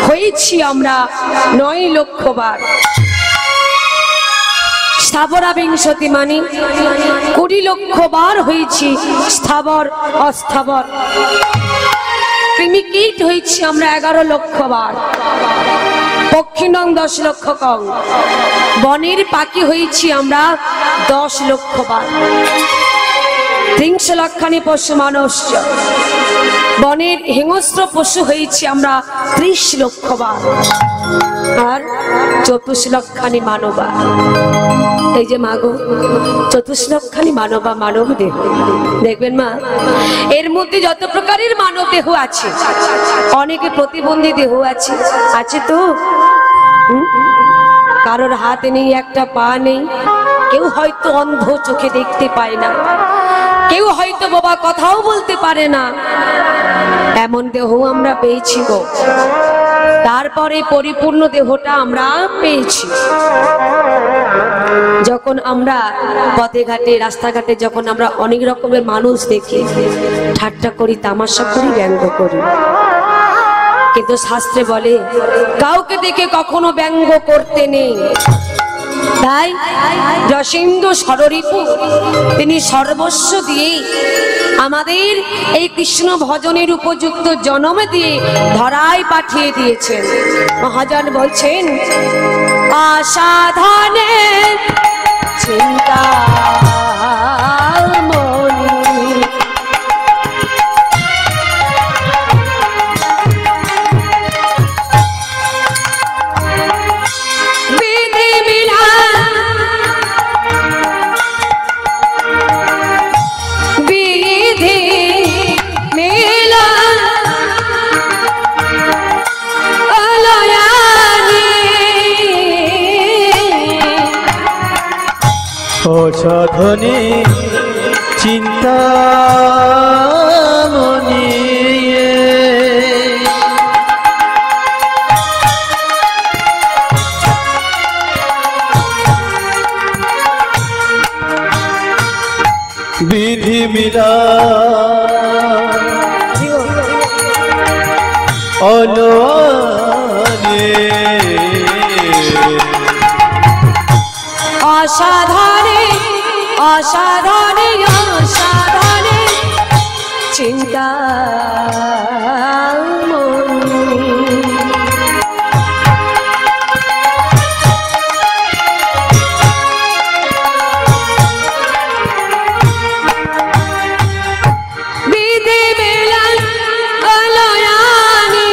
হয়েছি আমরা 9 লক্ষ বার। স্থাবরা বিংশতি মানে 20 লক্ষ বার হয়েছি স্থাবর অস্থাবর। কৃমিকীট হয়েছি আমরা 11 লক্ষ বার। পক্ষিণং 10 লক্ষ কম, বনের পাখি হয়েছি আমরা 10 লক্ষ বার। 30 লক্ষানি পশু মানুষ্য, বনের হিংস্র পশু হয়েছি আমরা 30 লক্ষ বার। আর 24 লক্ষানি মানবা। এই যে মাগো 24 লক্ষানি মানবা, মানব দেহ। দেখবেন মা, এর মধ্যে যত প্রকারের মানব দেহ আছে, অনেকে প্রতিবন্ধী দেহ আছে, আছে তো। কারোর হাত নেই, একটা পা নেই, কেউ হয়তো অন্ধ, চোখে দেখতে পায় না, কেউ হয়তো বাবা কথাও বলতে পারে না। এমন দেহ আমরা পেয়েছি গো। তারপরে পরিপূর্ণ দেহটা আমরা পেয়েছি। যখন আমরা পথে ঘাটে রাস্তাঘাটে যখন আমরা অনেক রকমের মানুষ দেখি, ঠাট্টা করি, তামাশা করি, ব্যঙ্গ করি, কিন্তু শাস্ত্রে বলে কাউকে দেখে কখনো ব্যঙ্গ করতে নেই। তাই রসিন্দু ষড়রিপু তিনি সর্বস্ব দিয়ে আমাদের এই কৃষ্ণ ভজনের উপযুক্ত জন্ম দিয়ে ধরায় পাঠিয়ে দিয়েছেন। মহাজন বলছেন, আসাধনের চিন্তা সাধনে চিন্তা মনে বিধি মিলা অননে অসাধারে অসাধারে অসাধারে চিন্তা বিধি মিলন অলয়ানি।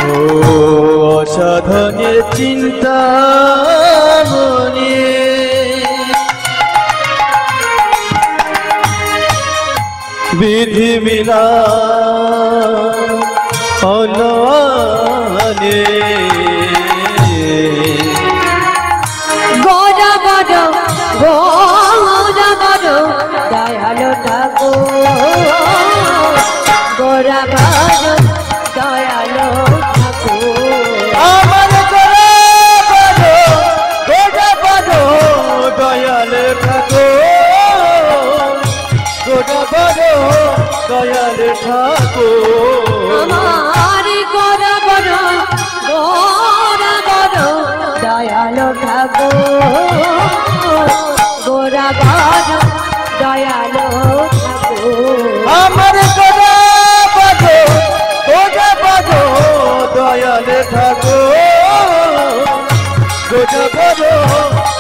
ও অসাধনের চিন্তা মনে বিধি মিলা অননে গোরা বড় গোরা বড় দয়ালু ঠাকুর, গোরা বড় দয়ালু ঠাকুর। আমার গোরা বড় দয়াল ঠাকুর, গোরা বড় দয়াল ঠাকুর। আমার গোরা বড় দয়ালু ঠাকুর, গোরা বড় দয়ালু ঠাকুর। আমার গোরা বড় দয়াল ঠাকুর, গোরা বড়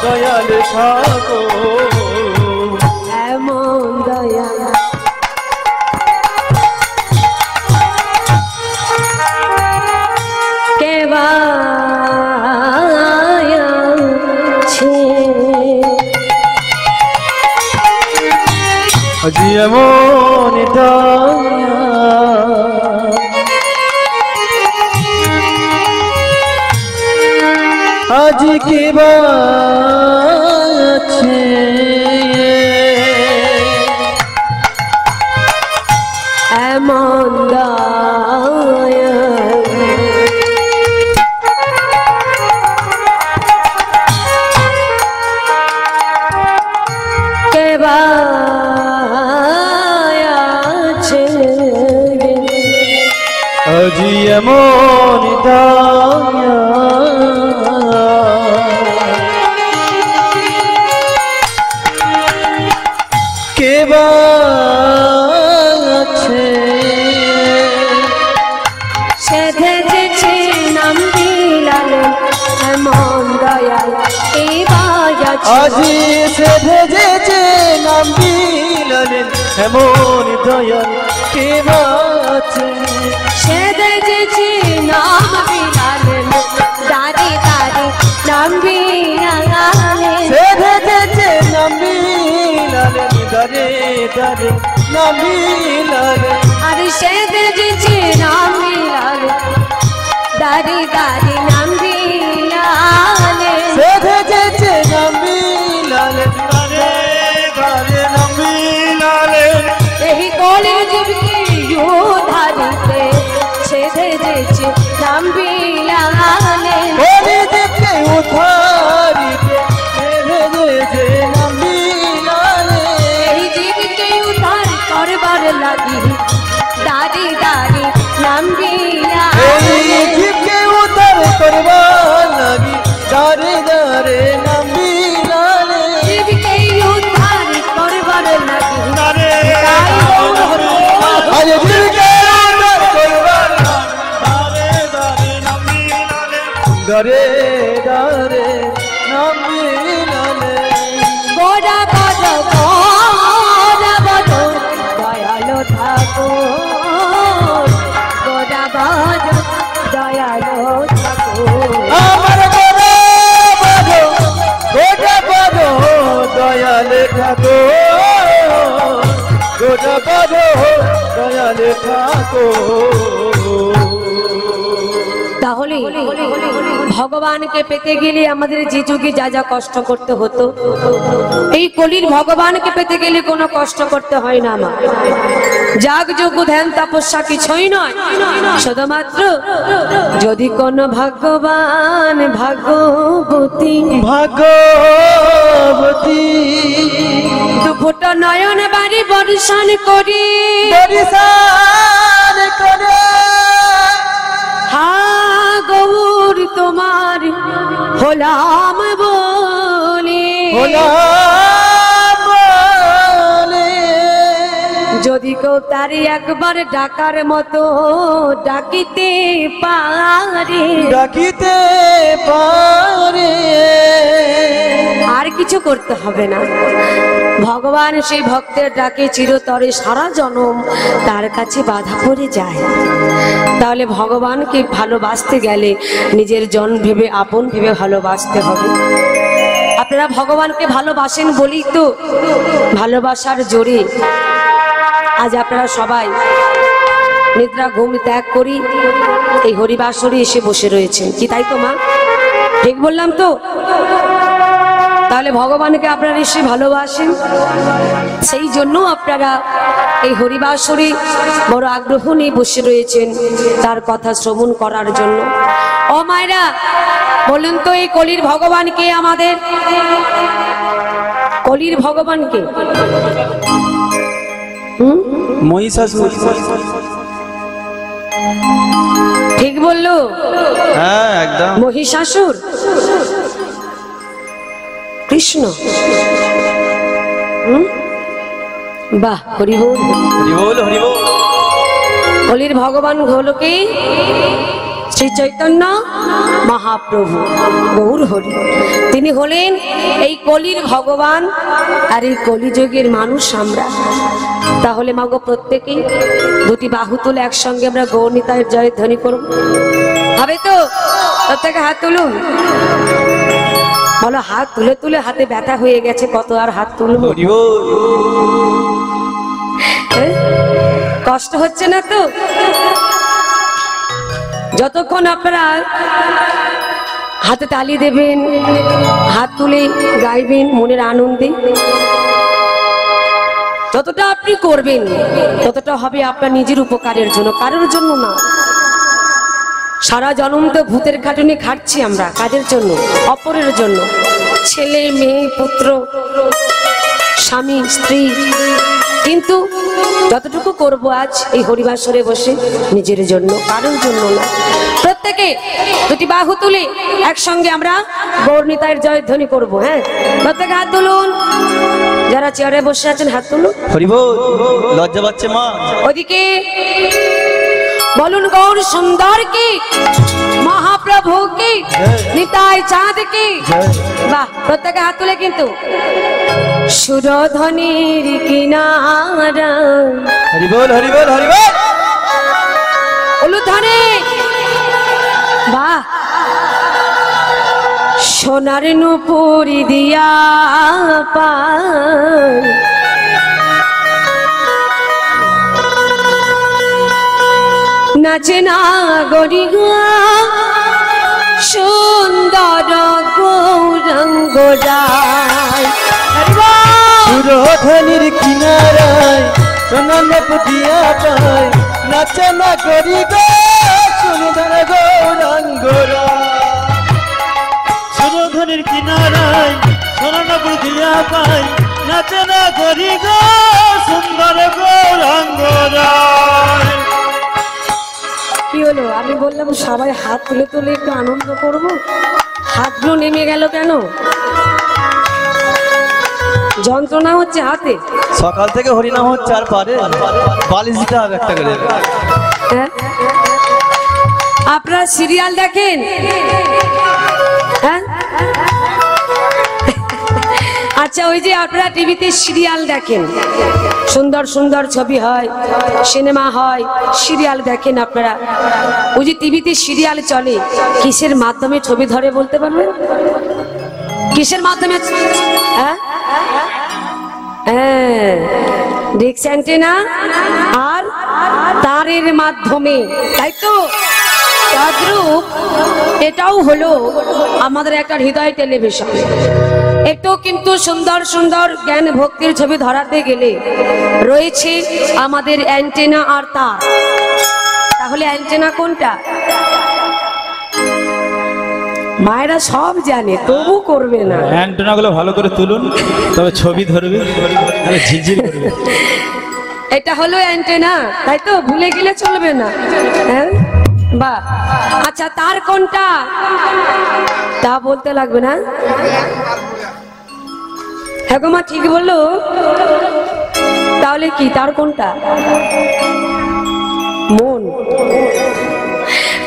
দয়াল ঠাকুর। এমন দয়া আজি এমন দয়া আজ কে বাছে এমন দয়া কে আছে আজ এমন দয়া কে বাছে সেধেছে নাম বিলালে এমন দয়া কে আছে আজি সে ভেজেছে নাম বিলালেন এমন দয়াল কে বাছে সেধেছে নাম বিলালে দাঁড়ে দাঁড়ে নাম বিলালে সে ভেজেছে নাম বিলালেন দারে দারে নাম বিলালেন আরে সেধেছে নাম বিলালে দাঁড়ে দাঁড়ে নাম বিলালে সে ভেজেছে নাম বিলালেন দারে দারে নাম বিলালেন এই কলের যুগকে ধারিতে সেধেছে নাম বিলালে ওরে দেখে উদ্ধারিতে সে ভেজেছে নাম বিলালেন এই জীবকে উদ্ধার করবার লাগি দাঁড়ি দাঁড়ি নাম বিলালে এই জীবকে উদ্ধার করবার লাগি দারে দারে নাম বিলালে জীবকে উদ্ধার করবার লাগি দারে তাই গৌর হলো। আজ জীবকে উদ্ধার করবার দারে দারে নাম বিলালে দারে দারে নাম বিলালে গোড়া বড় দয়ালো থাকো গোড়া বড় দয়ালো থাকো আমার গোরা বাঁধো গোটা বাঁধো দয়ালে থাকো গোটা বাঁধো দয়ালে থাকো তাহলে ভগবানকে পেতে গেলে আমাদের যে যুগে যা যা কষ্ট করতে হতো এই কলির ভগবানকে পেতে গেলে কোনো কষ্ট করতে হয় না আমার যাগ যোগ ধ্যান তপস্যা কিছুই নয় শুধুমাত্র যদি কোনো ভগবান ভাগবতী ভাগবতী দুফুট নয়ন বাড়ি বর্ষণ করি পরিশান করে হা গৌর তোমার হলাম বলে হলাম বলে যদি কেউ তারি একবার ডাকার মতো ডাকিতে পারে ডাকিতে পারে আর কিছু করতে হবে না ভগবান সেই ভক্তের ডাকে চিরতরে সারা জনম তার কাছে বাধা পড়ে যায় তাহলে ভগবানকে ভালোবাসতে গেলে নিজের জন ভেবে আপন ভেবে ভালোবাসতে হবে আপনারা ভগবানকে ভালোবাসেন বলেই তো ভালোবাসার জোরে আজ আপনারা সবাই নিদ্রা ঘুম ত্যাগ করি এই হরিবাসরে এসে বসে রয়েছেন কি তাই তো মা ঠিক বললাম তো তাহলে ভগবানকে আপনারা নিশ্চয়ই ভালোবাসেন সেই জন্য আপনারা এই হরিবাসরে বড় আগ্রহ নিয়ে বসে রয়েছেন তার কথা শ্রবণ করার জন্য ও মায়েরা বলুন তো এই কলির ভগবানকে আমাদের কলির ভগবানকে মহিষাসুর ঠিক বললো হ্যাঁ একদম মহিষাসুর কৃষ্ণ বাহ হরি বল হরি বল হরি বল কলির ভগবান হলো কি শ্রী চৈতন্য মহাপ্রভু গৌর হরি তিনি হলেন এই কলির ভগবান আর এই কলিযুগের মানুষ আমরা তাহলে মাগো প্রত্যেকেই দুটি বাহু তুলে একসঙ্গে আমরা গৌরনিতায়ের জয় ধ্বনি করব হবে তো প্রত্যেকে হাত তুলুন বলো হাত তুলে তুলে হাতে ব্যথা হয়ে গেছে কত আর হাত তুলবো হরি বল কষ্ট হচ্ছে না তো যতক্ষণ আপনারা হাতে তালি দেবেন, হাত তুলে গাইবেন মনের আনন্দে। যতটা আপনি করবেন ততটা হবে আপনার নিজের উপকারের জন্য, কারোর জন্য না। সারা জন্ম তো ভূতের খাটুনি খাটছি আমরা, কাদের জন্য? অপরের জন্য। ছেলে মেয়ে পুত্র স্বামী স্ত্রী, কিন্তু যতটুকু করব আজ এই হরিবাসরে বসে নিজের জন্য, কারোর জন্য না। প্রত্যেকে দুটি বাহু তুলে একসঙ্গে আমরা গৌরনীতায়ের জয়ধ্বনি করব। হ্যাঁ, প্রত্যেকে হাত তুলুন। যারা চেয়ারে বসে আছেন হাত তুলুন। হরিবোল, লজ্জা পাচ্ছে মা। ওদিকে বলুন গৌর সুন্দর কি, মহাপ্রভু কি, নিতাই চাঁদ কি। বাহ, প্রত্যেকে হাত তুলে কিন্তু। সুরধ্বনির কিনারা, হরিবোল হরিবোল হরিবোল। উলুধ্বনি, বাহ। সোনার নুপুরি দিয়া পায়, নাচে না গরি গো সুন্দর গৌরাঙ্গ রায়। সুরধ্বনির কিনারায় সোনার পুতিয়া পায়, নাচে না করি গো সুন্দর গৌরাঙ্গ রায়। সুরধ্বনির কিনারায় সোনার পুতিয়া পায়, নাচে না করি গো সুন্দর গৌরাঙ্গ রায়। কি হলো? আমি বললাম সবাই হাত তুলে তুলে একটু আনন্দ করব, হাতগুলো নেমে গেল কেন? যন্ত্রণা হচ্ছে হাতে। সকাল থেকে হরিনাম হচ্ছে আর পারে বালিশ দিতে হবে একটা করে। হ্যাঁ, আপনারা সিরিয়াল দেখেন? হ্যাঁ, আচ্ছা, ওই যে আপনারা টিভিতে সিরিয়াল দেখেন, সুন্দর সুন্দর ছবি হয়, সিনেমা হয়, সিরিয়াল দেখেন আপনারা। ওই যে টিভিতে সিরিয়াল চলে, কিসের মাধ্যমে ছবি ধরে বলতে পারবেন? কিসের মাধ্যমে? হ্যাঁ হ্যাঁ, ডিশ অ্যান্টেনা আর তারের মাধ্যমে, তাই তো? তদ্রূপ এটাও হলো আমাদের একটা হৃদয় টেলিভিশন। একটু কিন্তু সুন্দর সুন্দর জ্ঞান ভক্তির ছবি ধরাতে গেলে রয়েছে আমাদের অ্যান্টেনা আর তার। তাহলে অ্যান্টেনা কোনটা? মায়েরা সব জানে, তবু করবে না। অ্যান্টেনা গুলো ভালো করে তুলুন, তবে ছবি ধরবে, তাহলে ঝিরঝির করবে। এটা হলো অ্যান্টেনা, তাই তো? ভুলে গেলে চলবে না। হ্যাঁ, বাহ। আচ্ছা, তার কোনটা তা বলতে লাগবে না? হ্যাঁ গো মা, ঠিক বললো। তাহলে কি তার কোনটা? মন।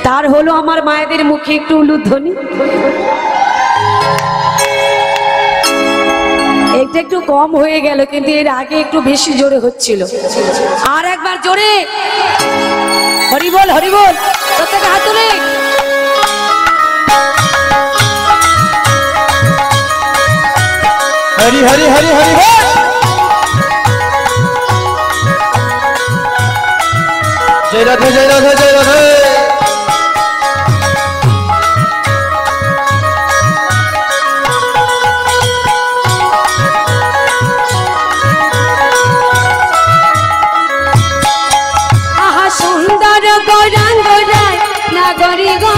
তার হলো আমার মায়েদের মুখে একটু উলুধ্বনি। এটা একটু কম হয়ে গেল, কিন্তু এর আগে একটু বেশি জোরে হচ্ছিল। আর একবার জোরে হরিবোল হরিবোল, প্রত্যেকে হাত তুলে। হরি হরি হরি হরি বল। জয় রাধে জয় রাধে জয় রাধে। আহা সুন্দর গৌরাঙ্গ রায়, নাগরী গো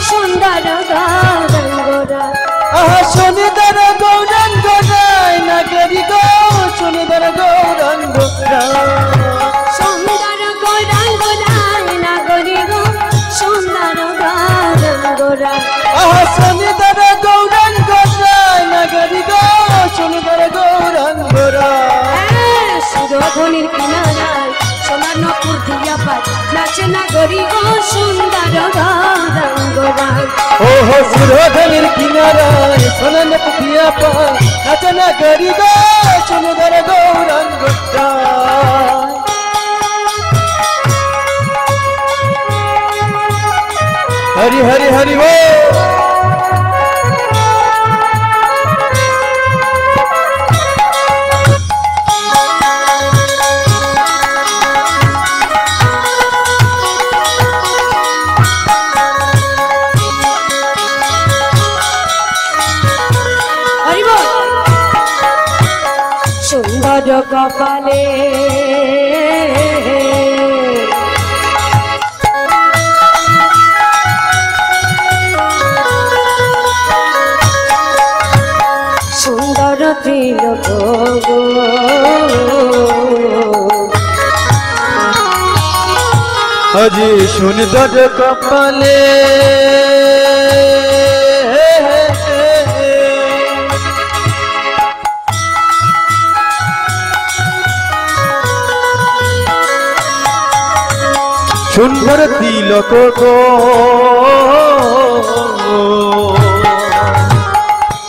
সুন্দর গৌরাঙ্গ রায়। আহা সুন্দর গৌরাঙ্গ রায়, নাগরী গো সুন্দর গৌরাঙ্গ রায়। সুন্দর গৌরাঙ্গ রায়, নাগরী গো সুন্দর গৌরাঙ্গ রায়। আহা সুন্দর গৌরাঙ্গ রায়, নাগরী গো সুন্দর গৌরাঙ্গ রায়। সুরধ্বনির কিনারায় সোনার নপুর দিয়া পায়, নাচে নাগরী গো সুন্দর গৌরাঙ্গ রায়। ওহো সুরধনির কিনারায় সোনার পুতিয়া পায়, নাচে নাগরী গো সুন্দর গৌরাঙ্গ রায়। হরি হরি হরি বল। কপালে সুন্দর ত্রিলোক গো আজি সুন্দর কপালে সুন্দর তিলক গো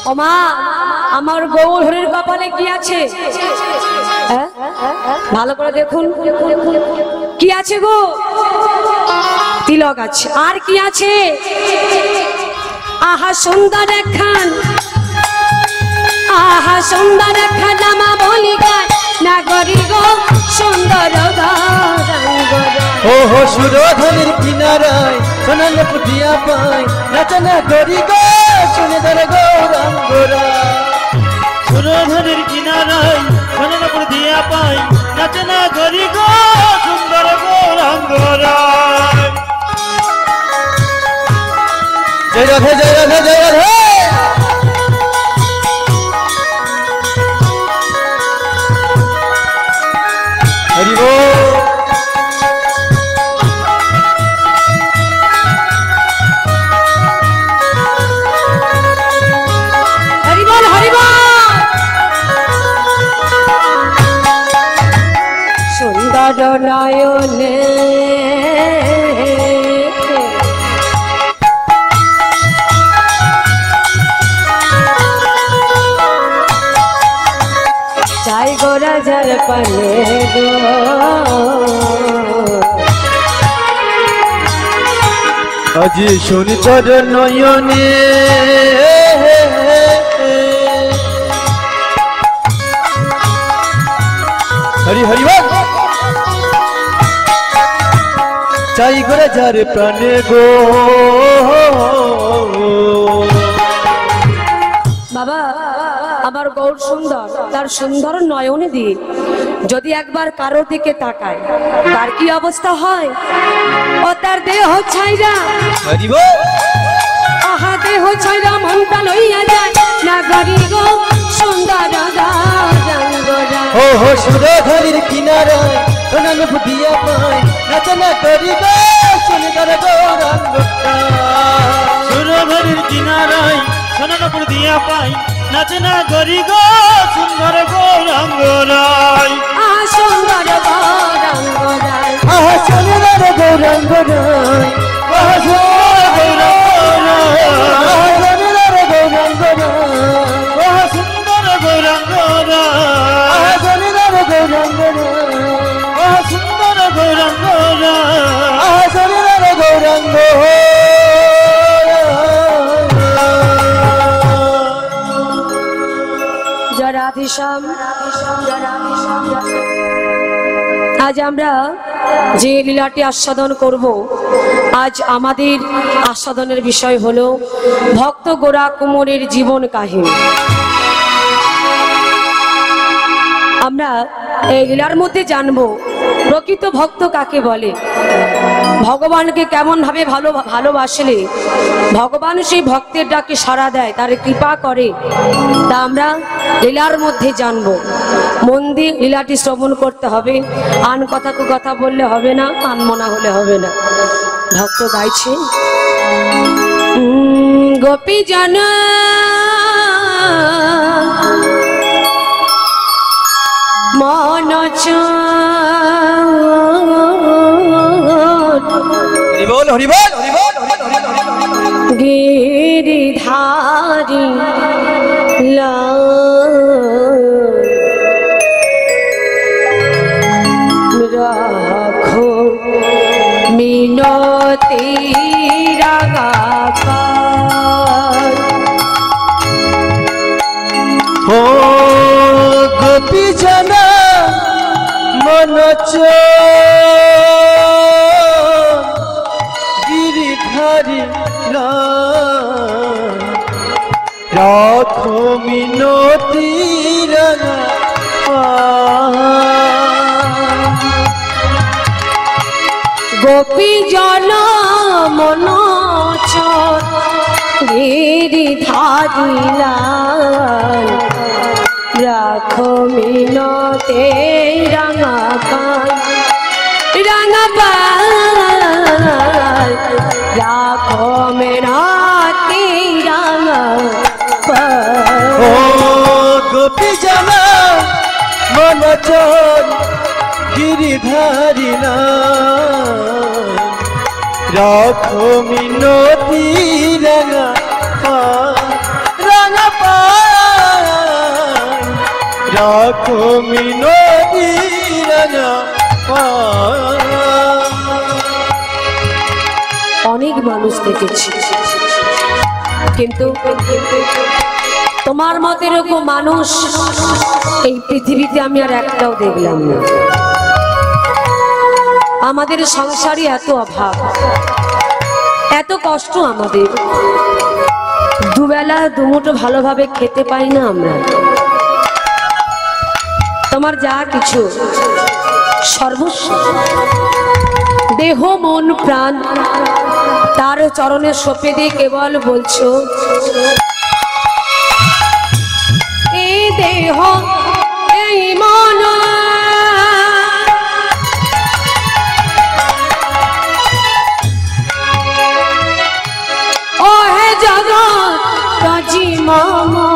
ওমা আমার গৌহরের কপালে কি আছে হ্যাঁ? ভালো করে দেখুন কি আছে গো তিলক আছে আর কি আছে আহা সুন্দর একখান আহা সুন্দর একখান নামা বলি গায় নাগরি গো সুন্দর ওহো সুরধনের কিনারায় সোনাল পুটিয়া পায় নাচনা গরি গো সুন্দর গৌরাঙ্গরা সুরধনের কিনারায় সোনারপুর দিয়া পাই নাচনা গরি গো সুন্দর গৌরাঙ্গরায়। জয় রাধে জয় রাধে জয় রাধে হরি বল হরি বল হরি বল সুন্দর নয়নে চাই গো রাজার পানে গো আজি সুন্দর নয়নে হরি হরি বল চাই করে যার প্রাণে গো বাবা আমার গৌর সুন্দর তার সুন্দর নয়নে দিয়ে যদি একবার কারোর দিকে তাকায় তার কি অবস্থা হয় ও তার দেহ ছাইরা হরি বল আহা দেহ ছাইরা মনটা লইয়া যায় না গরি গো সুন্দর ও হো সুরধরির কিনারায় সোনাল ফুটিয়া পায় নাচনা করি গো সুন্দর গৌরাঙ্গরা সুরধনের কিনারায় সোনারপুর দিয়া পাই নাচনা গরি গো সুন্দর গৌরাঙ্গরায়। আহা সুন্দর গৌরাঙ্গরায় আহা সুন্দর গৌরাঙ্গরায় আহা সুন্দর গৌরাঙ্গরায় ওহ সুন্দর গৌরাঙ্গরায় আহা সুন্দর গৌরাঙ্গরায় ওহ সুন্দর গৌরাঙ্গরায় আহা সুন্দর গৌরাঙ্গ জরাধিশাম আজ আমরা যে লীলাটি আস্বাদন করব আজ আমাদের আস্বাদনের বিষয় হলো ভক্ত গোরা কুমোরের জীবন কাহিনী। আমরা এই লীলার মধ্যে জানবো প্রকৃত ভক্ত কাকে বলে, ভগবানকে কেমন ভাবে ভালোবাসলে ভগবান সেই ভক্তের ডাকে সাড়া দেয়, তার কৃপা করে, তা আমরা লীলার মধ্যে জানবো। মন দিয়ে লীলাটি শ্রবণ করতে হবে, আন কথা কু কথা বললে হবে না, আনমনা হলে হবে না। ভক্ত গাইছে গোপী জানা মন হরি বল হরি বল হরি বল গিরিধারী রাখো মিনতি রাগাকার ও গোপী জানা মন গিরিধারী রাখো মিনতি রাঙা জন মন চর গিরিধারী লাল রাখো মিনতে রাঙা পাল রাখো মিনতে রাঙা পাল। ও গোপী জানা মন চল গিরিধারী লাল রাখো মিনতি রাঙা পাল রাখো মিনতি রাঙা পাল। অনেক মানুষ দেখেছি, কিন্তু তোমার মতো এরকম মানুষ এই পৃথিবীতে আমি আর একটাও দেখলাম না। আমাদের সংসারে এত অভাব, এত কষ্ট, আমাদের দুবেলা দুমুঠো ভালোভাবে খেতে পাই না আমরা। তোমার যা কিছু সর্বস্ব, দেহ মন প্রাণ তার চরণে সঁপে দিয়ে কেবল বলছো, এই দেহ এই মন ও হে জগৎ কাজী মামা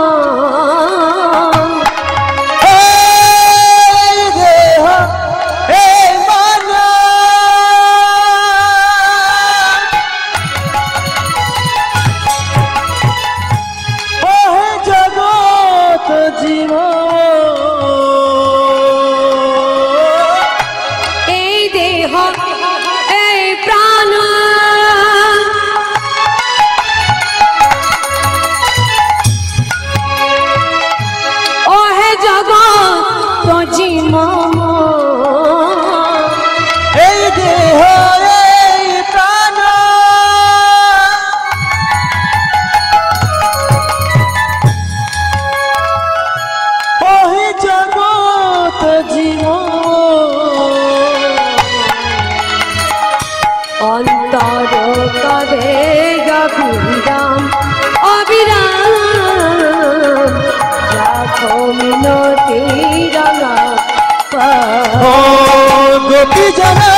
গোপী জানা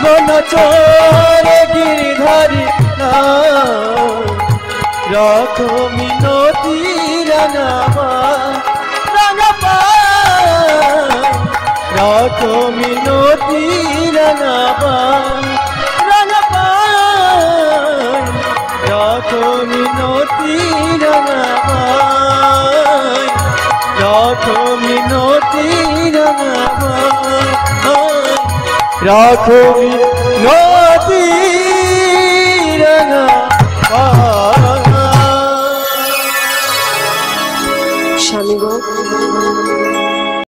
মন চোর গিরিধারী রাখো মিনতি রাঙা পাল রাখো মিনতি রাঙা পাল রাখো মিনতি রাঙা পাল রাখো মিনতি রাঙা পাল রাখো মিনতি রাঙা